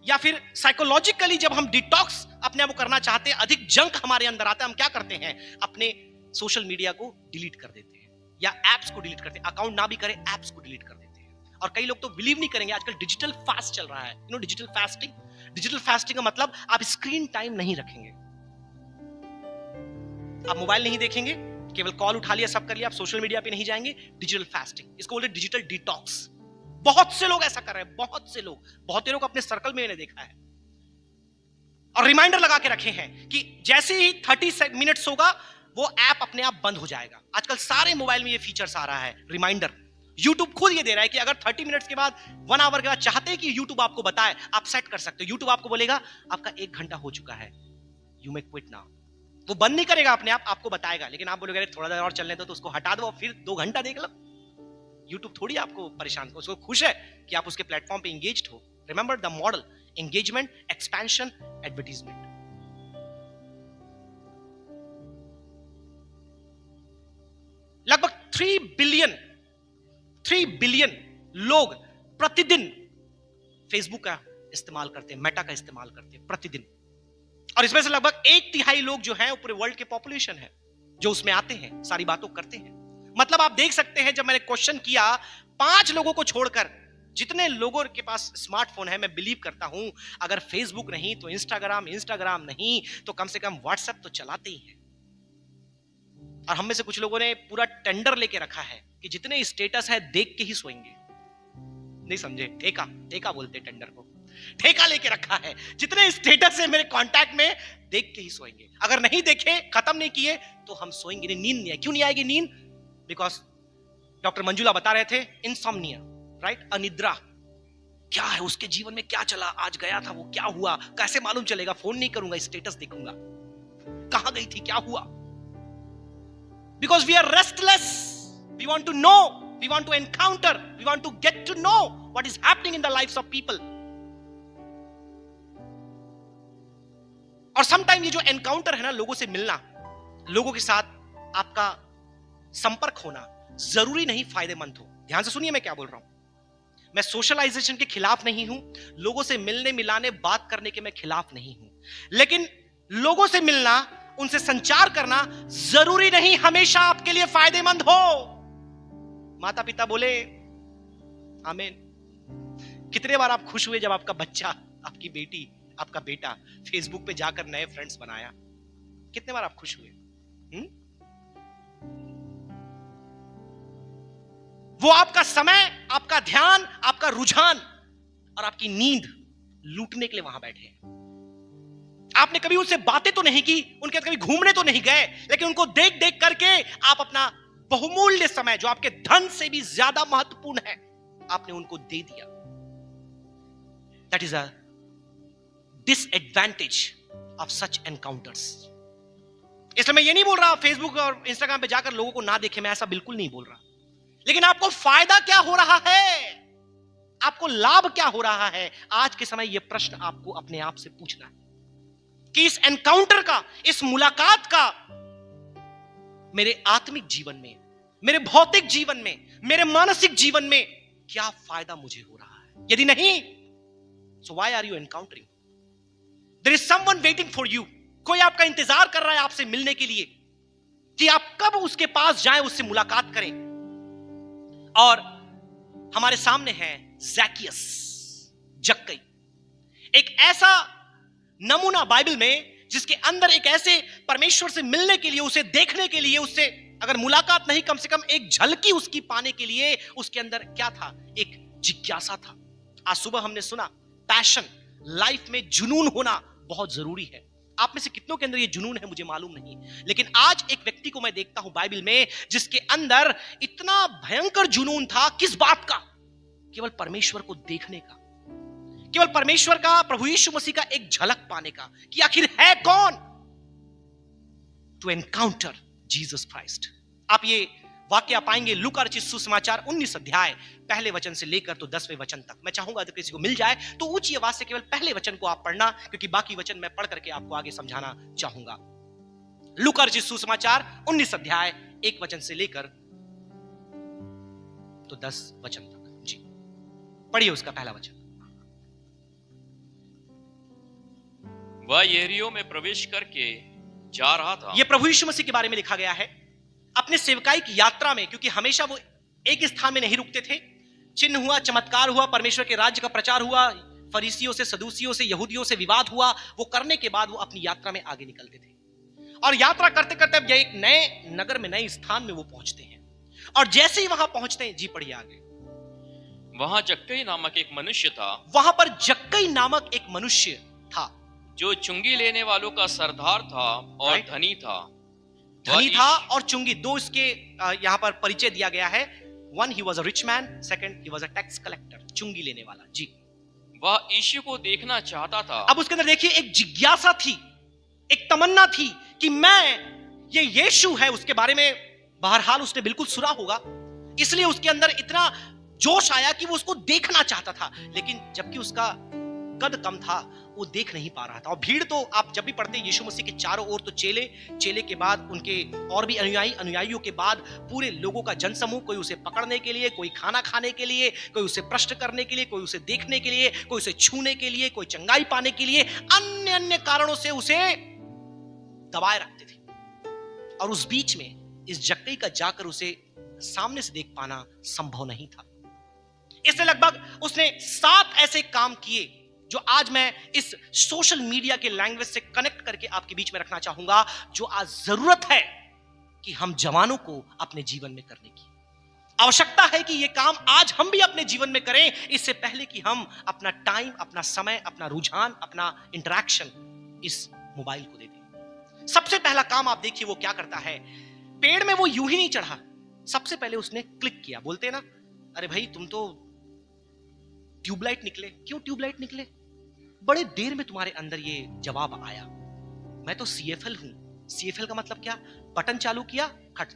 या फिर साइकोलॉजिकली जब हम डिटॉक्स अपने आप को करना चाहते हैं, अधिक जंक हमारे अंदर आता है, हम क्या करते हैं? अपने सोशल मीडिया को डिलीट कर देते हैं या एप्स को डिलीट करते हैं। अकाउंट ना भी करें, एप्स को डिलीट कर देते हैं। और कई लोग तो बिलीव नहीं करेंगे, आजकल डिजिटल फास्ट चल रहा है, you no digital fasting. Digital fasting का मतलब आप स्क्रीन टाइम नहीं रखेंगे, आप मोबाइल नहीं देखेंगे, केवल कॉल उठा लिया, सब कर लिया, आप सोशल मीडिया पे नहीं जाएंगे। डिजिटल फास्टिंग, इसको बोलते हैं डिजिटल डिटॉक्स। बहुत से लोग ऐसा कर रहे हैं, बहुत से लोग, बहुत लोग अपने सर्कल में मैंने देखा है। और रिमाइंडर लगा के रखे हैं कि जैसे ही 30 मिनट्स होगा वो ऐप अपने आप बंद हो जाएगा। आजकल सारे मोबाइल में ये फीचर्स आ रहा है, रिमाइंडर। यूट्यूब खुद ये दे रहा है कि अगर 30 मिनट्स के बाद, 1 आवर के बाद चाहते हैं कि यूट्यूब आपको बताए, आप सेट कर सकते हो। यूट्यूब आपको बोलेगा आपका 1 घंटा हो चुका है, यू मे क्विट नाउ। वो बंद नहीं करेगा अपने आप, आपको बताएगा। लेकिन आप बोलोगे थोड़ा देर और चलने दो, तो उसको हटा दो और फिर 2 घंटा देख लो। यूट्यूब थोड़ी आपको परेशान को, उसको खुश है कि आप उसके प्लेटफॉर्म पे एंगेज्ड हो। Remember the model, engagement, expansion, advertisement. लगभग 3 बिलियन लोग प्रतिदिन फेसबुक का इस्तेमाल करते हैं, मेटा का इस्तेमाल करते हैं प्रतिदिन। और इसमें से लगभग 1/3 लोग जो हैं पूरे वर्ल्ड के पॉपुलेशन है जो उसमें आते हैं, सारी बातों करते हैं। मतलब आप देख सकते हैं, जब मैंने क्वेश्चन किया 5 लोगों को छोड़कर जितने लोगों के पास स्मार्टफोन है, मैं बिलीव करता हूं अगर फेसबुक नहीं तो इंस्टाग्राम नहीं तो कम से कम व्हाट्सएप तो चलाते ही हैं। और हम में से कुछ लोगों ने पूरा टेंडर लेके रखा है कि जितने स्टेटस है देख के ही सोएंगे। नहीं समझे? ठेका बोलते हैं टेंडर को, ठेका लेके रखा है। जितने स्टेटस है मेरे कांटेक्ट में, देख के ही सोएंगे। अगर नहीं देखे, खत्म नहीं किए, तो हम सोएंगे नहीं, नींद नहीं आएगी। क्यों नहीं आएगी नींद? बिकॉज डॉक्टर मंजुला बता रहे थे, इनसोम्निया, राइट? अनिद्रा। क्या है उसके जीवन में, क्या चला, आज गया था वो, क्या हुआ, कैसे मालूम चलेगा? फोन नहीं करूंगा, स्टेटस देखूंगा, कहां गई थी, क्या हुआ? Because we are restless, we want to know, we want to encounter, we want to get to know what is happening in the lives of people. और समटाइम ये जो एनकाउंटर है ना, लोगों से मिलना, लोगों के साथ आपका संपर्क होना जरूरी नहीं फायदेमंद हो। ध्यान से सुनिए मैं क्या बोल रहा हूं। मैं सोशलाइजेशन के खिलाफ नहीं हूं, लोगों से मिलने मिलाने बात करने के मैं खिलाफ नहीं हूं, लेकिन लोगों से मिलना, उनसे संचार करना जरूरी नहीं हमेशा आपके लिए फायदेमंद हो। माता पिता बोले आमीन। कितने बार आप खुश हुए जब आपका बच्चा, आपकी बेटी, आपका बेटा फेसबुक पे जाकर नए फ्रेंड्स बनाया? कितने बार आप खुश हुए? वो आपका समय, आपका ध्यान, आपका रुझान और आपकी नींद लूटने के लिए वहां बैठे हैं। आपने कभी उनसे बातें तो नहीं की, उनके साथ कभी घूमने तो नहीं गए, लेकिन उनको देख देख करके आप अपना बहुमूल्य समय, जो आपके धन से भी ज्यादा महत्वपूर्ण है, आपने उनको दे दिया। That is a disadvantage of such encounters. इसलिए मैं ये नहीं बोल रहा फेसबुक और इंस्टाग्राम पे जाकर लोगों को ना देखें, मैं ऐसा बिल्कुल नहीं बोल रहा। लेकिन आपको फायदा क्या हो रहा है, आपको लाभ क्या हो रहा है? आज के समय यह प्रश्न आपको अपने आप से पूछना है कि इस एनकाउंटर का, इस मुलाकात का मेरे आत्मिक जीवन में, मेरे भौतिक जीवन में, मेरे मानसिक जीवन में क्या फायदा मुझे हो रहा है? यदि नहीं, so why are you encountering? There is someone waiting for you. कोई आपका इंतजार कर रहा है आपसे मिलने के लिए कि आप कब उसके पास जाएं, उससे मुलाकात करें। और हमारे सामने है जैकियस, जक्कई, एक ऐसा नमूना बाइबल में जिसके अंदर एक ऐसे परमेश्वर से मिलने के लिए, उसे देखने के लिए, उससे अगर मुलाकात नहीं कम से कम एक झलकी उसकी पाने के लिए उसके अंदर क्या था? एक जिज्ञासा था। आज सुबह हमने सुना पैशन, लाइफ में जुनून होना बहुत जरूरी है। आप में से कितनों के अंदर ये जुनून है मुझे मालूम नहीं, लेकिन आज एक व्यक्ति को मैं देखता हूं बाइबल में जिसके अंदर इतना भयंकर जुनून था। किस बात का? केवल परमेश्वर को देखने का, केवल परमेश्वर का, प्रभु यीशु मसीह का एक झलक पाने का, कि आखिर है कौन? To encounter Jesus Christ. आप ये वाक्य पाएंगे लूका रचित सुसमाचार 19 अध्याय पहले वचन से लेकर तो 10वें वचन तक। मैं चाहूंगा अगर किसी को मिल जाए तो ऊंची आवाज से केवल पहले वचन को आप पढ़ना, क्योंकि बाकी वचन मैं पढ़ करके आपको आगे समझाना चाहूंगा। लूका रचित सुसमाचार 19 अध्याय 1 वचन से लेकर तो 10 वचन तक। जी पढ़िए उसका पहला वचन। वह यरीहो में प्रवेश करके जा रहा था। यह प्रभु यीशु मसीह के बारे में लिखा गया है। अपने सेवकाई की यात्रा में, क्योंकि हमेशा वो एक स्थान में नहीं रुकते थे, चिन्ह हुआ, चमत्कार हुआ, परमेश्वर के राज्य का प्रचार हुआ, फरीसियों से, सदूसियों से, यहूदियों से विवाद हुआ, वो करने के बाद वो अपनी यात्रा में आगे निकलते थे। और यात्रा करते करते अब एक नए नगर में, नए स्थान में वो पहुंचते हैं। और जैसे ही वहां पहुंचते हैं, जी पढ़िए आगे। वहां जक्कई नामक एक मनुष्य था। वहां पर जक्कई नामक एक मनुष्य था जो चुंगी लेने वालों का सरदार था और धनी था। धनी था और चुंगी, दो इसके यहां पर परिचय दिया गया है। One, he was a rich man, second, he was a tax collector, चुंगी लेने वाला। जी वह यीशु को देखना चाहता था। अब उसके अंदर देखिए एक जिज्ञासा थी, एक तमन्ना थी कि मैं, ये यीशु है, उसके बारे में बहरहाल उसने बिल्कुल सुना होगा, इसलिए उसके अंदर इतना जोश आया कि वो उसको देखना चाहता था। लेकिन जबकि उसका कद कम था, वो देख नहीं पा रहा था। और भीड़ तो आप जब भी पढ़ते हैं यीशु मसीह के चारों ओर, तो चेले, चेले के बाद उनके और भी अनुयायी, अनुयायियों के बाद पूरे लोगों का जनसमूह, कोई उसे पकड़ने के लिए, कोई खाना खाने के लिए, कोई उसे प्रश्न करने के लिए, कोई उसे देखने के लिए, कोई उसे छूने के लिए, कोई चंगाई पाने के लिए, अन्य अन्य कारणों से उसे दबाए रखते थे। और उस बीच में इस जक्कई का जाकर उसे सामने से देख पाना संभव नहीं था। इसलिए लगभग उसने 7 ऐसे काम किए जो आज मैं इस सोशल मीडिया के लैंग्वेज से कनेक्ट करके आपके बीच में रखना चाहूंगा, जो आज जरूरत है कि हम जवानों को अपने जीवन में करने की आवश्यकता है, कि ये काम आज हम भी अपने जीवन में करें, इससे पहले कि हम अपना टाइम, अपना समय, अपना रुझान, अपना इंटरेक्शन इस मोबाइल को दे दें। सबसे पहला काम आप देखिए वो क्या करता है। पेड़ में वो यूं ही नहीं चढ़ा, सबसे पहले उसने क्लिक किया। बोलते ना, अरे भाई तुम तो ट्यूबलाइट निकले। क्यों ट्यूबलाइट निकले? बड़े देर में तुम्हारे अंदर ये जवाब आया। मैं तो सीएफएल हूं। सीएफएल का मतलब क्या? बटन चालू किया,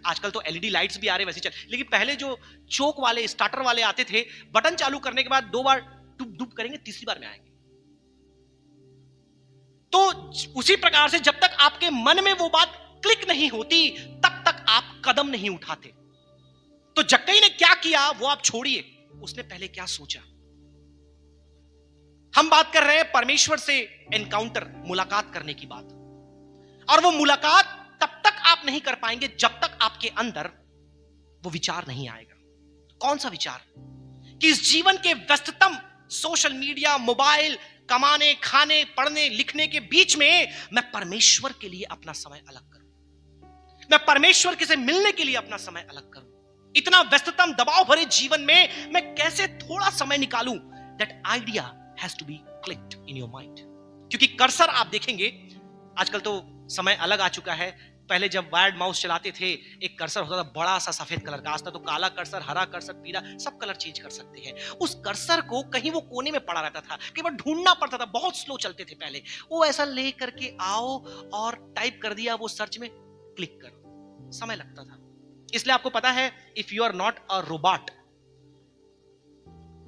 आजकल तो एलईडी लाइट्स भी आ रहे वैसे चल, लेकिन पहले जो चोक वाले, स्टार्टर वाले आते थे, बटन चालू करने के बाद 2 बार डुब डुब करेंगे, तीसरी बार में आएंगे। तो उसी प्रकार से जब तक आपके मन में वो बात क्लिक नहीं होती, तब तक आप कदम नहीं उठाते। तो जक्कई ने क्या किया वो आप छोड़िए, उसने पहले क्या सोचा। हम बात कर रहे हैं परमेश्वर से एनकाउंटर, मुलाकात करने की बात। और वो मुलाकात तब तक आप नहीं कर पाएंगे जब तक आपके अंदर वो विचार नहीं आएगा। कौन सा विचार? कि इस जीवन के व्यस्ततम सोशल मीडिया, मोबाइल, कमाने, खाने, पढ़ने, लिखने के बीच में मैं परमेश्वर के लिए अपना समय अलग करूं, मैं परमेश्वर के से मिलने के लिए अपना समय अलग करूं। इतना व्यस्ततम, दबाव भरे जीवन में मैं कैसे थोड़ा समय निकालूं? That idea has to be clicked in your mind। क्योंकि कर्सर आप देखेंगे, आजकल तो समय अलग आ चुका है। पहले जब वायर्ड माउस चलाते थे, एक कर्सर होता था बड़ा सा सफेद कलर का। आज तक तो काला कर्सर, हरा कर्सर, पीला, सब कलर चेंज कर सकते हैं। उस कर्सर को कहीं वो कोने में पड़ा रहता था, कई बार ढूंढना पड़ता था, बहुत स्लो चलते थे पहले। वो ऐसा ले करके आओ और टाइप कर दिया, वो सर्च में क्लिक करो, समय लगता था। इसलिए आपको पता है, if you are not a robot,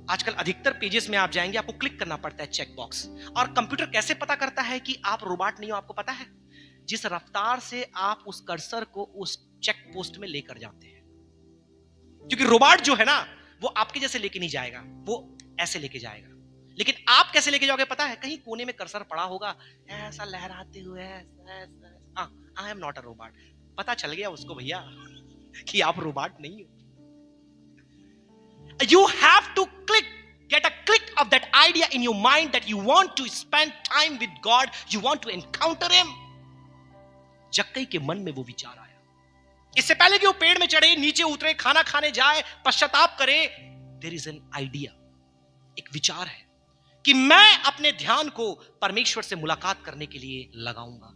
आजकल अधिकतर पेजेस में आप जाएंगे, आपको क्लिक करना पड़ता है चेक बॉक्स। और कंप्यूटर कैसे पता करता है कि आप रोबोट नहीं हो? आपको पता है, जिस रफ्तार से आप उस कर्सर को उस चेक पोस्ट में लेकर जाते हैं। क्योंकि रोबोट जो है ना, वो आपके जैसे लेके नहीं जाएगा, वो ऐसे लेके जाएगा। लेकिन आप कैसे लेके जाओगे पता है? कहीं कोने में कर्सर पड़ा होगा, ऐसा लहराते हुए, I am not a robot. पता चल गया उसको भैया कि आप रोबोट नहीं हो। You have to get a click of that idea in your mind that you want to spend time with God, you want to encounter Him. जक्कई के मन में वो विचार आया, इससे पहले कि वो पेड़ में चढ़े, नीचे उतरे, खाना खाने जाए, पश्चाताप करे, देयर इज एन आइडिया, एक विचार है कि मैं अपने ध्यान को परमेश्वर से मुलाकात करने के लिए लगाऊंगा।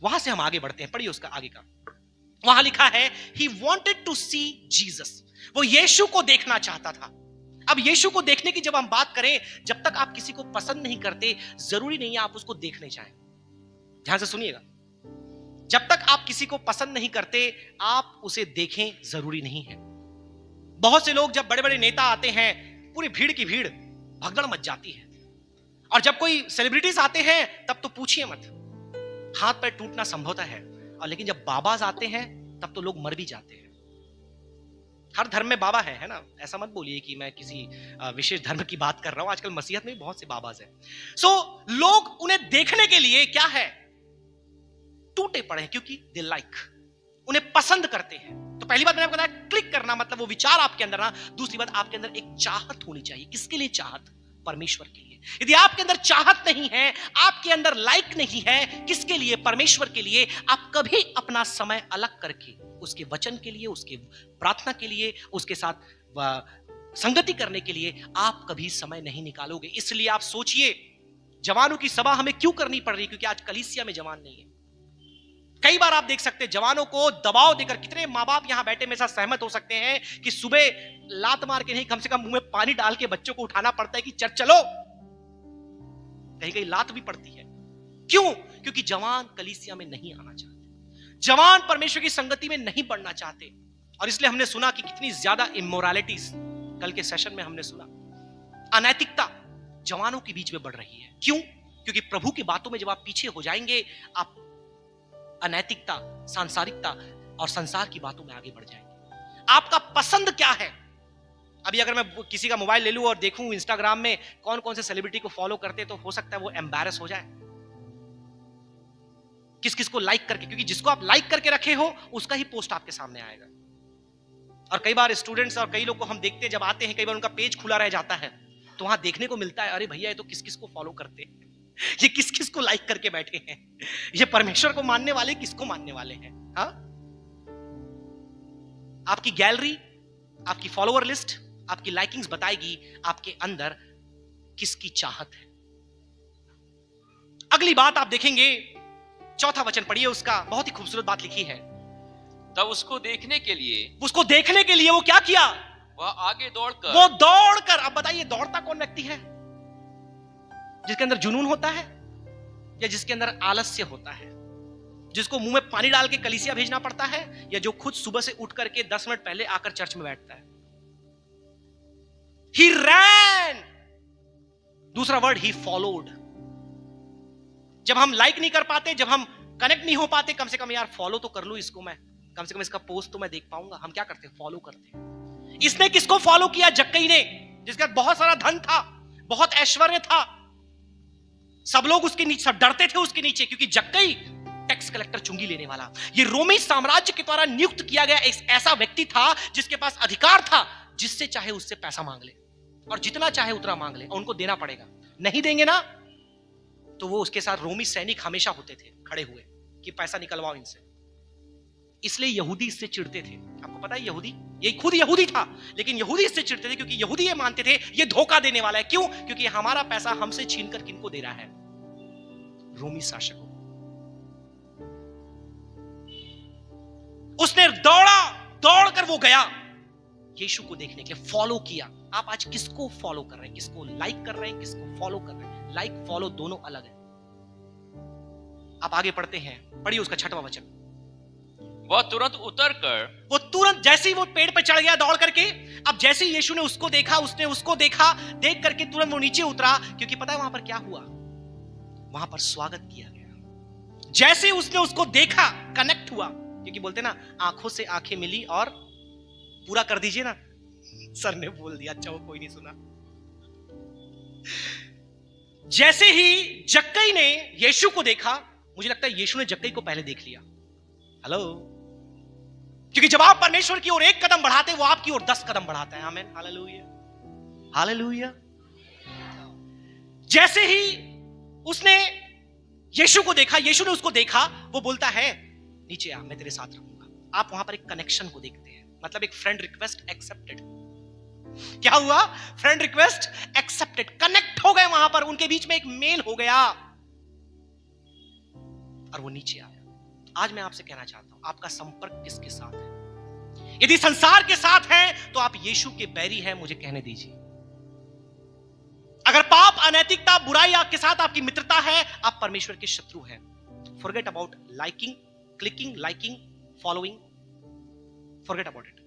वहां से हम आगे बढ़ते हैं, पढ़िए उसका आगे का। वहां लिखा है he wanted to see Jesus, वो यीशु को देखना चाहता था। अब यीशु को देखने की जब हम बात करें, जब तक आप किसी को पसंद नहीं करते, जरूरी नहीं है आप उसको देखने चाहें। ध्यान से सुनिएगा, जब तक आप किसी को पसंद नहीं करते, आप उसे देखें जरूरी नहीं है। बहुत से लोग, जब बड़े बड़े नेता आते हैं, पूरी भीड़ की भीड़ भगदड़ मच जाती है, और जब कोई सेलिब्रिटीज आते हैं तब तो पूछिए मत, हाथ पैर टूटना संभवतः है। और लेकिन जब बाबाज आते हैं तब तो लोग मर भी जाते हैं। हर धर्म में बाबा है ना, ऐसा मत बोलिए कि मैं किसी विशेष धर्म की बात कर रहा हूं। आजकल मसीहत में भी बहुत से बाबाज हैं। सो लोग उन्हें देखने के लिए क्या है, टूटे पड़े हैं, क्योंकि दे लाइक, उन्हें पसंद करते हैं। तो पहली बात मैंने आपको बताया, क्लिक करना मतलब वो विचार आपके अंदर ना। दूसरी बात, आपके अंदर एक चाहत होनी चाहिए। किसके लिए चाहत? परमेश्वर के लिए। यदि आपके अंदर चाहत नहीं है, आपके अंदर लाइक नहीं है, किसके लिए? परमेश्वर के लिए। आप कभी अपना समय अलग करके उसके वचन के लिए, उसके प्रार्थना के लिए, उसके साथ संगति करने के लिए आप कभी समय नहीं निकालोगे। इसलिए आप सोचिए, जवानों की सभा हमें क्यों करनी पड़ रही? क्योंकि आज कलीसिया में जवान नहीं है। कई बार आप देख सकते हैं जवानों को दबाव देकर, कितने माँ बाप यहां बैठे मेरे साथ सहमत हो सकते हैं कि सुबह लात मार के नहीं, कम से कम मुंह में पानी डाल के बच्चों को उठाना पड़ता है कि चर्च चलो। कहीं कहीं लात भी पड़ती है। क्यों? क्योंकि जवान कलीसिया में नहीं आना चाहते, जवान परमेश्वर की संगति में नहीं बढ़ना चाहते। और इसलिए हमने सुना कि कितनी ज्यादा इमोरालिटीज, कल के सेशन में हमने सुना, अनैतिकता जवानों के बीच में बढ़ रही है। क्यों? क्योंकि प्रभु की बातों में जब आप पीछे हो जाएंगे, आप अनैतिकता, सांसारिकता और संसार की बातों में आगे बढ़ जाएंगे। आपका पसंद क्या है? अभी अगर मैं किसी का मोबाइल ले लूं और देखूं इंस्टाग्राम में कौन कौन से सेलिब्रिटी को फॉलो करते हैं, तो हो सकता है वो एम्बैरस हो जाए किस किस को लाइक करके, क्योंकि जिसको आप लाइक करके रखे हो उसका ही पोस्ट आपके सामने आएगा। और कई बार स्टूडेंट्स और कई लोग को हम देखते हैं, जब आते हैं कई बार उनका पेज खुला रह जाता है, तो वहां देखने को मिलता है, अरे भैया ये तो किस किस को फॉलो करते हैं, ये किस किस को लाइक करके बैठे हैं, ये परमेश्वर को मानने वाले किसको मानने वाले हैं? हाँ, आपकी गैलरी, आपकी फॉलोअर लिस्ट, आपकी लाइकिंग्स बताएगी आपके अंदर किसकी चाहत है। अगली बात आप देखेंगे, चौथा वचन पढ़िए उसका, बहुत ही खूबसूरत बात लिखी है। तब उसको देखने के लिए वो क्या किया? वह आगे दौड़कर, अब बताइए दौड़ता कौन व्यक्ति है? जिसके अंदर जुनून होता है या जिसके अंदर आलस्य होता है? जिसको मुंह में पानी डाल के कलीसिया भेजना पड़ता है, या जो खुद सुबह से उठ करके 10 मिनट पहले आकर चर्च में बैठता है? He ran, दूसरा वर्ड ही फॉलोड। जब हम लाइक नहीं कर पाते, जब हम कनेक्ट नहीं हो पाते, कम से कम यार फॉलो तो कर लूं इसको, मैं कम से कम इसका पोस्ट तो मैं देख पाऊंगा। हम क्या करते हैं? फॉलो करते हैं। इसने किसको फॉलो किया? जक्कई ने, जिसका बहुत सारा धन था, बहुत ऐश्वर्य था, सब लोग उसके नीचे, सब डरते थे उसके नीचे, क्योंकि जक्कई टैक्स कलेक्टर, चुंगी लेने वाला, ये रोमी साम्राज्य के द्वारा नियुक्त किया गया एक ऐसा व्यक्ति था जिसके पास अधिकार था, जिससे चाहे उससे पैसा मांग ले और जितना चाहे उतना मांग ले, और उनको देना पड़ेगा। नहीं देंगे ना तो वो उसके साथ रोमी सैनिक हमेशा होते थे खड़े हुए कि पैसा निकलवाओ इनसे। इसलिए यहूदी इससे चिढ़ते थे। आपको पता है यहूदी, ये खुद यहूदी था, लेकिन यहूदी इससे चिढ़ते थे क्योंकि यहूदी ये मानते थे ये धोखा देने वाला है। क्यों? क्योंकि हमारा पैसा हमसे छीनकर किनको दे रहा है? रोमी शासकों। उसने दौड़कर वो गया यीशु को देखने के लिए, फॉलो किया। आप आज किसको फॉलो कर रहे हैं? किसको लाइक कर रहे हैं? किसको फॉलो कर रहे हैं? लाइक फॉलो दोनों अलग है। आप आगे पढ़ते हैं, पढ़िए उसका 6वां वचन। वह तुरंत जैसे ही वो पेड़ पर चढ़ गया दौड़ करके, अब जैसे ही यीशु ने उसको देखा, उसने उसको देखा, देख करके तुरंत वो नीचे उतरा, क्योंकि पता है वहां पर क्या हुआ? वहां पर स्वागत किया गया। जैसे उसने उसको देखा, कनेक्ट हुआ, क्योंकि बोलते ना आंखों से आंखें मिली और पूरा कर दीजिए ना, सर ने बोल दिया, अच्छा वो कोई नहीं सुना। जैसे ही जक्कई ने यीशु को देखा, मुझे लगता है यीशु ने जक्कई को पहले देख लिया। हेलो, क्योंकि जब आप परमेश्वर की ओर एक कदम बढ़ाते हैं, वो आपकी ओर 10 कदम बढ़ाता है। आमीन, हालेलुया, हालेलुया। जैसे ही उसने यीशु को देखा, यीशु ने उसको देखा, वो बोलता है नीचे आ, मैं तेरे साथ रहूंगा। आप वहां पर एक कनेक्शन को देखते हैं, मतलब एक फ्रेंड रिक्वेस्ट एक्सेप्टेड। क्या हुआ? फ्रेंड रिक्वेस्ट एक्सेप्टेड, कनेक्ट हो गए वहां पर, उनके बीच में एक मेल हो गया और वो नीचे आया। आज मैं आपसे कहना चाहता हूं, आपका संपर्क किसके साथ है? यदि संसार के साथ है तो आप यीशु के बैरी हैं, मुझे कहने दीजिए। अगर पाप, अनैतिकता, बुराई आपके साथ आपकी मित्रता है, आप परमेश्वर के शत्रु हैं। Forget about liking, clicking, liking, following, forget about it.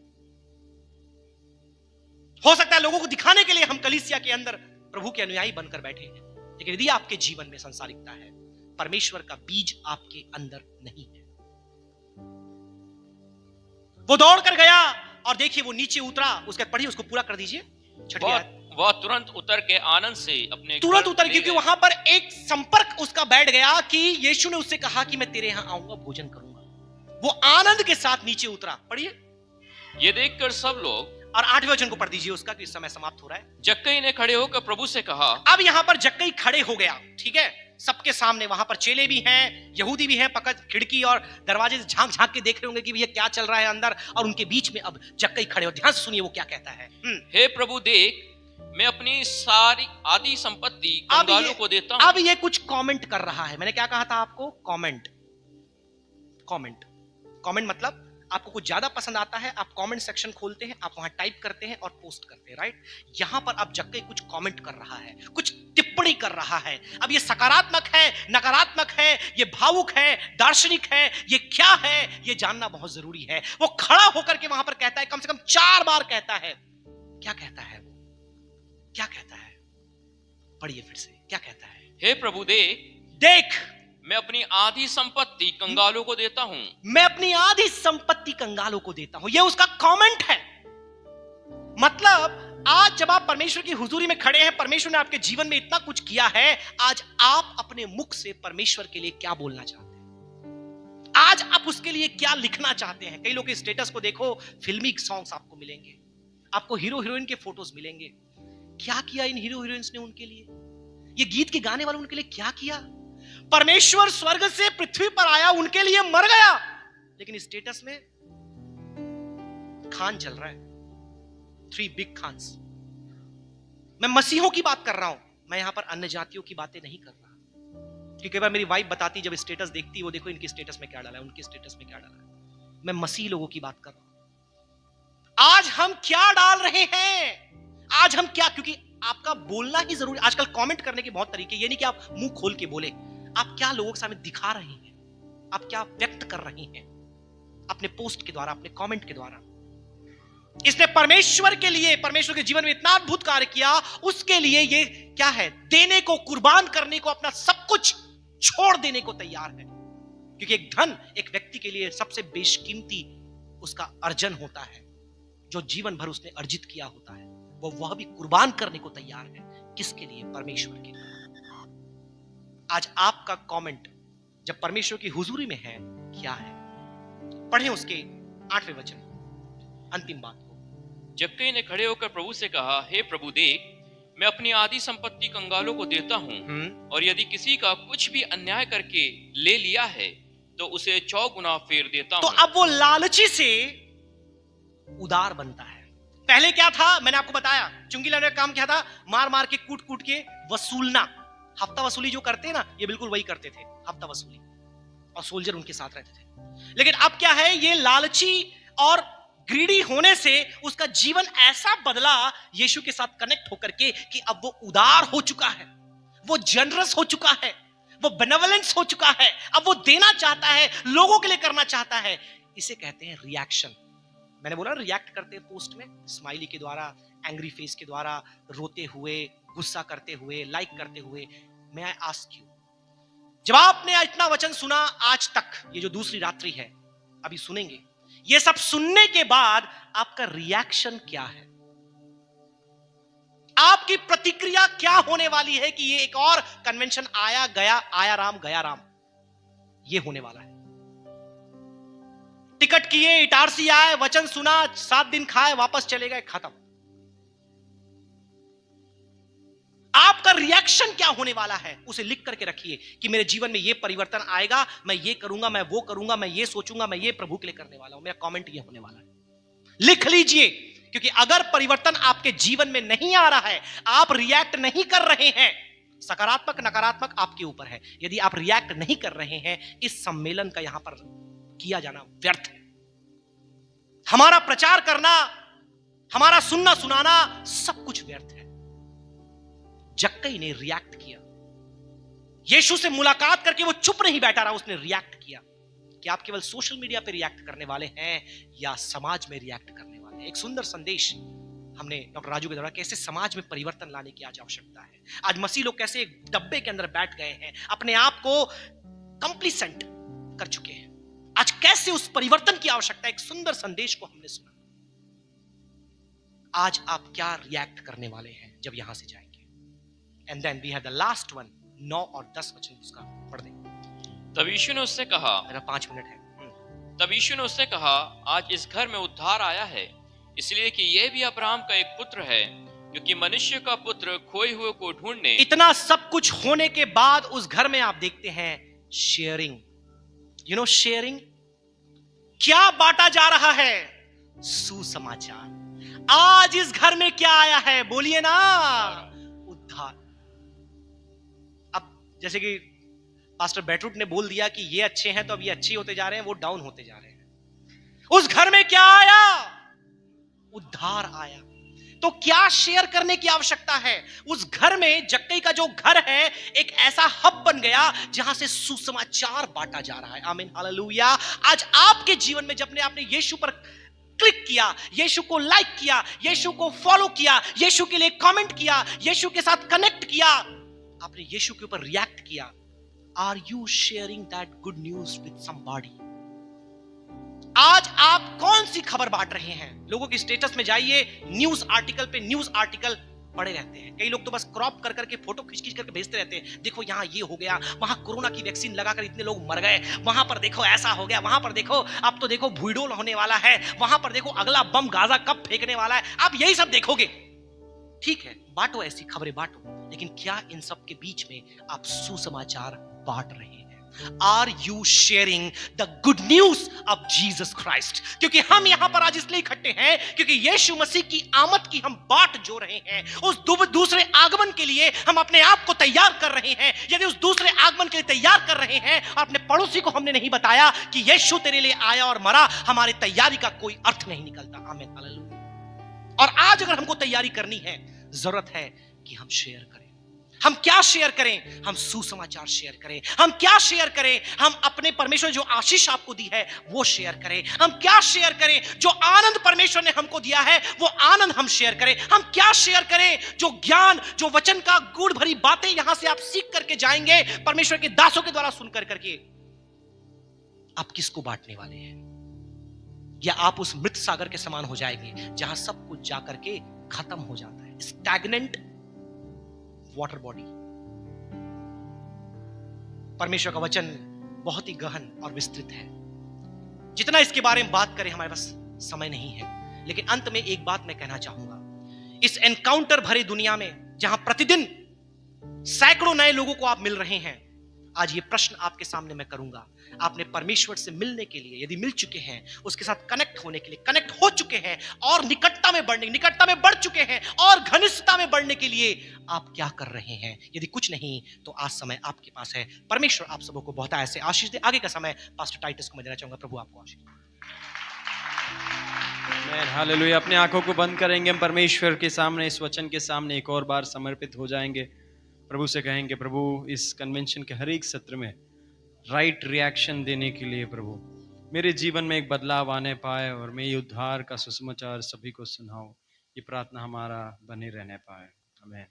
हो सकता है लोगों को दिखाने के लिए हम कलीसिया के अंदर प्रभु के अनुयायी बनकर बैठे हैं, लेकिन यदि आपके जीवन में संसारिकता है, परमेश्वर का बीज आपके अंदर नहीं है। वो दौड़ कर गया और देखिए वो नीचे उतरा। उसके बाद पढ़िए, उसको पूरा कर दीजिए। छठी आयत। वह तुरंत उतर के आनंद से अपने तुरंत घर उतर, ले क्योंकि गया। वहां पर एक संपर्क उसका बैठ गया कि यीशु ने उससे कहा कि मैं तेरे यहां आऊंगा, भोजन करूंगा। वो आनंद के साथ नीचे उतरा। पढ़िए, ये देखकर सब लोग, और 8वें वचन को पढ़ दीजिए उसका, कि समय समाप्त हो रहा है। जक्कई ने खड़े होकर प्रभु से कहा। अब यहां पर जक्कई खड़े हो गया, ठीक है, सबके सामने। वहां पर चेले भी हैं, यहूदी भी हैं, पकड़ खिड़की और दरवाजे से झांक झांक के देख रहे होंगे कि भैया क्या चल रहा है अंदर, और उनके बीच में अब जक्कई खड़े हो। ध्यान से सुनिए वो क्या कहता है। हे प्रभु, देख, मैं अपनी सारी आदि संपत्ति कंगालों को देता हूं। अब ये कुछ कमेंट कर रहा है। मैंने क्या कहा था आपको? कमेंट, कमेंट, कमेंट मतलब आपको कुछ ज्यादा पसंद आता है, आप कमेंट सेक्शन खोलते हैं, आप वहां टाइप करते हैं और पोस्ट करते हैं, राइट? यहां पर अब जक्कई कुछ कमेंट कर रहा है, कुछ टिप्पणी कर रहा है। अब ये सकारात्मक है, नकारात्मक है, ये भावुक है, दार्शनिक है, ये क्या है, ये जानना बहुत जरूरी है। वो खड़ा होकर के वहां पर कहता है, कम से कम 4 बार कहता है। क्या कहता है वो? क्या कहता है? पढ़िए फिर से, क्या कहता है? हे प्रभु, देख, मैं अपनी आधी संपत्ति कंगालों को देता हूं। मैं अपनी आधी संपत्ति कंगालों को देता हूं। यह उसका कमेंट है। मतलब आज जब आप परमेश्वर की हुजूरी में खड़े हैं, परमेश्वर ने आपके जीवन में इतना कुछ किया है, आज आप अपने मुख से परमेश्वर के लिए क्या बोलना चाहते हैं? आज आप उसके लिए क्या लिखना चाहते हैं? कई लोग के स्टेटस को देखो, फिल्मी सॉन्ग्स आपको मिलेंगे, आपको हीरो हीरोइन के फोटोज मिलेंगे। क्या किया इन हीरो हीरोइंस ने उनके लिए? ये गीत के गाने वाले उनके लिए क्या किया? परमेश्वर स्वर्ग से पृथ्वी पर आया, उनके लिए मर गया, लेकिन स्टेटस में खान चल रहा है, 3 बिग खान्स। मैं मसीहों की बात कर रहा हूं, मैं यहां पर अन्य जातियों की बातें नहीं कर रहा। क्योंकि कई बार मेरी वाइफ बताती, जब स्टेटस देखती, वो देखो इनके स्टेटस में क्या डाला है, उनके स्टेटस में क्या डाला है। मैं मसीह लोगों की बात कर रहा हूं। आज हम क्या डाल रहे हैं? आज हम क्या, क्योंकि आपका बोलना ही जरूरी। आजकल कमेंट करने के बहुत तरीके, ये नहीं कि आप मुंह खोल के बोले, आप क्या लोगों के सामने दिखा रहे हैं, आप क्या व्यक्त कर रहे हैं अपने पोस्ट के द्वारा, अपने कमेंट के द्वारा। इसने परमेश्वर के लिए, परमेश्वर के जीवन में इतना अद्भुत कार्य किया, उसके लिए ये क्या है? देने को, कुर्बान करने को, अपना सब कुछ छोड़ देने को तैयार है। क्योंकि एक धन एक व्यक्ति के लिए सबसे बेशकीमती उसका अर्जन होता है, जो जीवन भर उसने अर्जित किया होता है, वह भी कुर्बान करने को तैयार है। किसके लिए? परमेश्वर के लिए। आज आपका कमेंट जब परमेश्वर की हुजूरी में है, क्या है? पढ़ें उसके 8वें वचन, अंतिम बात को। जक्कई ने खड़े होकर प्रभु से कहा, हे प्रभु, देख, मैं अपनी आधी संपत्ति कंगालों को देता हूं, और यदि किसी का कुछ भी अन्याय करके ले लिया है तो उसे 4 गुना फेर देता हूं। तो अब वो लालची से उदार बनता है। पहले क्या था? मैंने आपको बताया, चुंगी लाने का काम क्या था? मार मार के, कूट कूट के वसूलना। हफ्ता वसूली जो करते हैं ना, ये बिल्कुल वही करते थे, हफ्ता वसूली, और सोल्जर उनके साथ रहते थे। लेकिन अब क्या है? ये लालची और ग्रीडी होने से उसका जीवन ऐसा बदला यीशु के साथ कनेक्ट होकर के कि अब वो उदार हो चुका है, वो जनरस हो चुका है, वो बेनेवलेंस हो चुका है। अब वो देना चाहता है, लोगों के लिए करना चाहता है। इसे कहते हैं रिएक्शन। मैंने बोला रिएक्ट करते हैं पोस्ट में, स्माइली के द्वारा, एंग्री फेस के द्वारा, रोते हुए, गुस्सा करते हुए, लाइक करते हुए। मैं आई आस्क यू, जब आपने इतना वचन सुना आज तक, ये जो दूसरी रात्रि है अभी सुनेंगे, ये सब सुनने के बाद आपका रिएक्शन क्या है? आपकी प्रतिक्रिया क्या होने वाली है? कि ये एक और कन्वेंशन आया गया, आया राम गया राम, ये होने वाला है। टिकट किए, इटारसी आए, वचन सुना, 7 दिन खाए, वापस चले गए, खत्म। आपका रिएक्शन क्या होने वाला है उसे लिख करके रखिए कि मेरे जीवन में ये परिवर्तन आएगा, मैं ये करूंगा, मैं वो करूंगा, मैं ये सोचूंगा, मैं ये प्रभु के लिए करने वाला हूं। मेरा कमेंट ये होने वाला है, लिख लीजिए। क्योंकि अगर परिवर्तन आपके जीवन में नहीं आ रहा है, आप रिएक्ट नहीं कर रहे हैं, सकारात्मक नकारात्मक आपके ऊपर है, यदि आप रिएक्ट नहीं कर रहे हैं, इस सम्मेलन का यहां पर किया जाना व्यर्थ है। हमारा प्रचार करना, हमारा सुनना सुनाना सब कुछ व्यर्थ है। जक्कई ने रिएक्ट किया, यीशु से मुलाकात करके वो चुप नहीं बैठा रहा, उसने रिएक्ट किया। कि आप केवल सोशल मीडिया पे रिएक्ट करने वाले हैं या समाज में रिएक्ट करने वाले हैं? एक सुंदर संदेश हमने डॉक्टर राजू के द्वारा, कैसे समाज में परिवर्तन लाने की आज आवश्यकता है। आज मसीह लोग कैसे एक डब्बे के अंदर बैठ गए हैं, अपने आप को कंप्लीसेंट कर चुके हैं। आज कैसे उस परिवर्तन की आवश्यकता है, एक सुंदर संदेश को हमने सुना। आज आप क्या रिएक्ट करने वाले हैं जब यहां से जाएंगे? And then we have the last one, 9 और 10 वचन उसका पढ़ दें। तब यीशु ने उससे कहा, मेरा 5 मिनट है। तब यीशु ने उससे कहा, आज इस घर में उद्धार आया है, इसलिए कि यह भी अब्राहम का एक पुत्र है, क्योंकि मनुष्य का पुत्र खोए हुए को ढूंढने। इतना सब कुछ होने के बाद उस घर में आप देखते हैं शेयरिंग। यू नो शेयरिंग, क्या बांटा जा रहा है? सुसमाचार। आज इस घर में क्या आया है? बोलिए ना, उद्धार। अब जैसे कि पास्टर बैटरूट ने बोल दिया कि ये अच्छे हैं तो अब ये अच्छे होते जा रहे हैं, वो डाउन होते जा रहे हैं। उस घर में क्या आया? उद्धार आया। तो क्या शेयर करने की आवश्यकता है? उस घर में, जक्कई का जो घर है, एक ऐसा हब बन गया जहां से सुसमाचार बांटा जा रहा है। आमीन, हालेलुया। आज आपके जीवन में जब आपने यीशु पर क्लिक किया, यीशु को लाइक किया, यीशु को फॉलो किया, यीशु के लिए कमेंट किया, यीशु के साथ कनेक्ट किया, आपने यीशु के ऊपर रिएक्ट किया। Are you sharing that good news with somebody? आज आप कौन सी खबर बांट रहे हैं? लोगों की स्टेटस में जाइए, न्यूज आर्टिकल पे न्यूज आर्टिकल पड़े रहते हैं। कई लोग तो बस क्रॉप कर करके फोटो खींच करके भेजते रहते हैं। देखो यहां ये हो गया, वहां कोरोना की वैक्सीन लगाकर इतने लोग मर गए, वहां पर देखो ऐसा हो गया, वहां पर देखो अब तो देखो भूडोल होने वाला है, वहां पर देखो अगला बम गाजा कब फेंकने वाला है। आप यही सब देखोगे। ठीक है, बांटो, ऐसी खबरें बांटो, लेकिन क्या इन सब के बीच में आप सुसमाचार बांट रहे हैं? Are you sharing the good news of Jesus Christ? क्योंकि हम यहां पर आज इसलिए इकट्ठे हैं क्योंकि यीशु मसीह की आमद की हम बाट जो रहे हैं। उस दूसरे आगमन के लिए हम अपने आप को तैयार कर रहे हैं। यदि उस दूसरे आगमन के लिए तैयार कर रहे हैं और अपने पड़ोसी को हमने नहीं बताया कि यीशु तेरे लिए आया और मरा, हमारी तैयारी का कोई अर्थ नहीं निकलता। आमीन, हालेलुया। और आज अगर हमको तैयारी करनी है, जरूरत है कि हम शेयर करें। हम क्या शेयर करें? हम सुसमाचार शेयर करें। हम क्या शेयर करें? हम अपने परमेश्वर जो आशीष आपको दी है वो शेयर करें। हम क्या शेयर करें? जो आनंद परमेश्वर ने हमको दिया है वो आनंद हम शेयर करें। हम क्या शेयर करें? जो ज्ञान, जो वचन का गुण भरी बातें यहां से आप सीख करके जाएंगे परमेश्वर के दासों के द्वारा सुनकर करके, आप किसको बांटने वाले हैं? या आप उस मृत सागर के समान हो जाएंगे जहां सब कुछ जाकर के खत्म हो जाता है, स्टैग्नेंट वाटर बॉडी। परमेश्वर का वचन बहुत ही गहन और विस्तृत है। जितना इसके बारे में बात करें हमारे पास समय नहीं है, लेकिन अंत में एक बात मैं कहना चाहूंगा। इस एनकाउंटर भरे दुनिया में जहां प्रतिदिन सैकड़ों नए लोगों को आप मिल रहे हैं, आज ये प्रश्न आपके सामने मैं करूंगा। आपने परमेश्वर से मिलने के लिए, यदि मिल चुके हैं, उसके साथ कनेक्ट होने के लिए, कनेक्ट हो चुके हैं और निकटता में बढ़ चुके हैं और घनिष्ठता में बढ़ने के लिए आप क्या कर रहे हैं? यदि कुछ नहीं तो आज समय आपके पास है। परमेश्वर आप सबों को बहुत ऐसे आशीष दे। आगे का समय पास्टर टाइटस को मैं देना चाहूंगा। प्रभु आपको आशीष दे। हालेलुया। अपने आंखों को बंद करेंगे, हम परमेश्वर के सामने, इस वचन के सामने एक और बार समर्पित हो जाएंगे। प्रभु से कहेंगे, प्रभु इस कन्वेंशन के हर एक सत्र में राइट रिएक्शन देने के लिए प्रभु मेरे जीवन में एक बदलाव आने पाए और मैं ये उद्धार का सुसमाचार सभी को सुनाऊं। ये प्रार्थना हमारा बने रहने पाए। आमीन।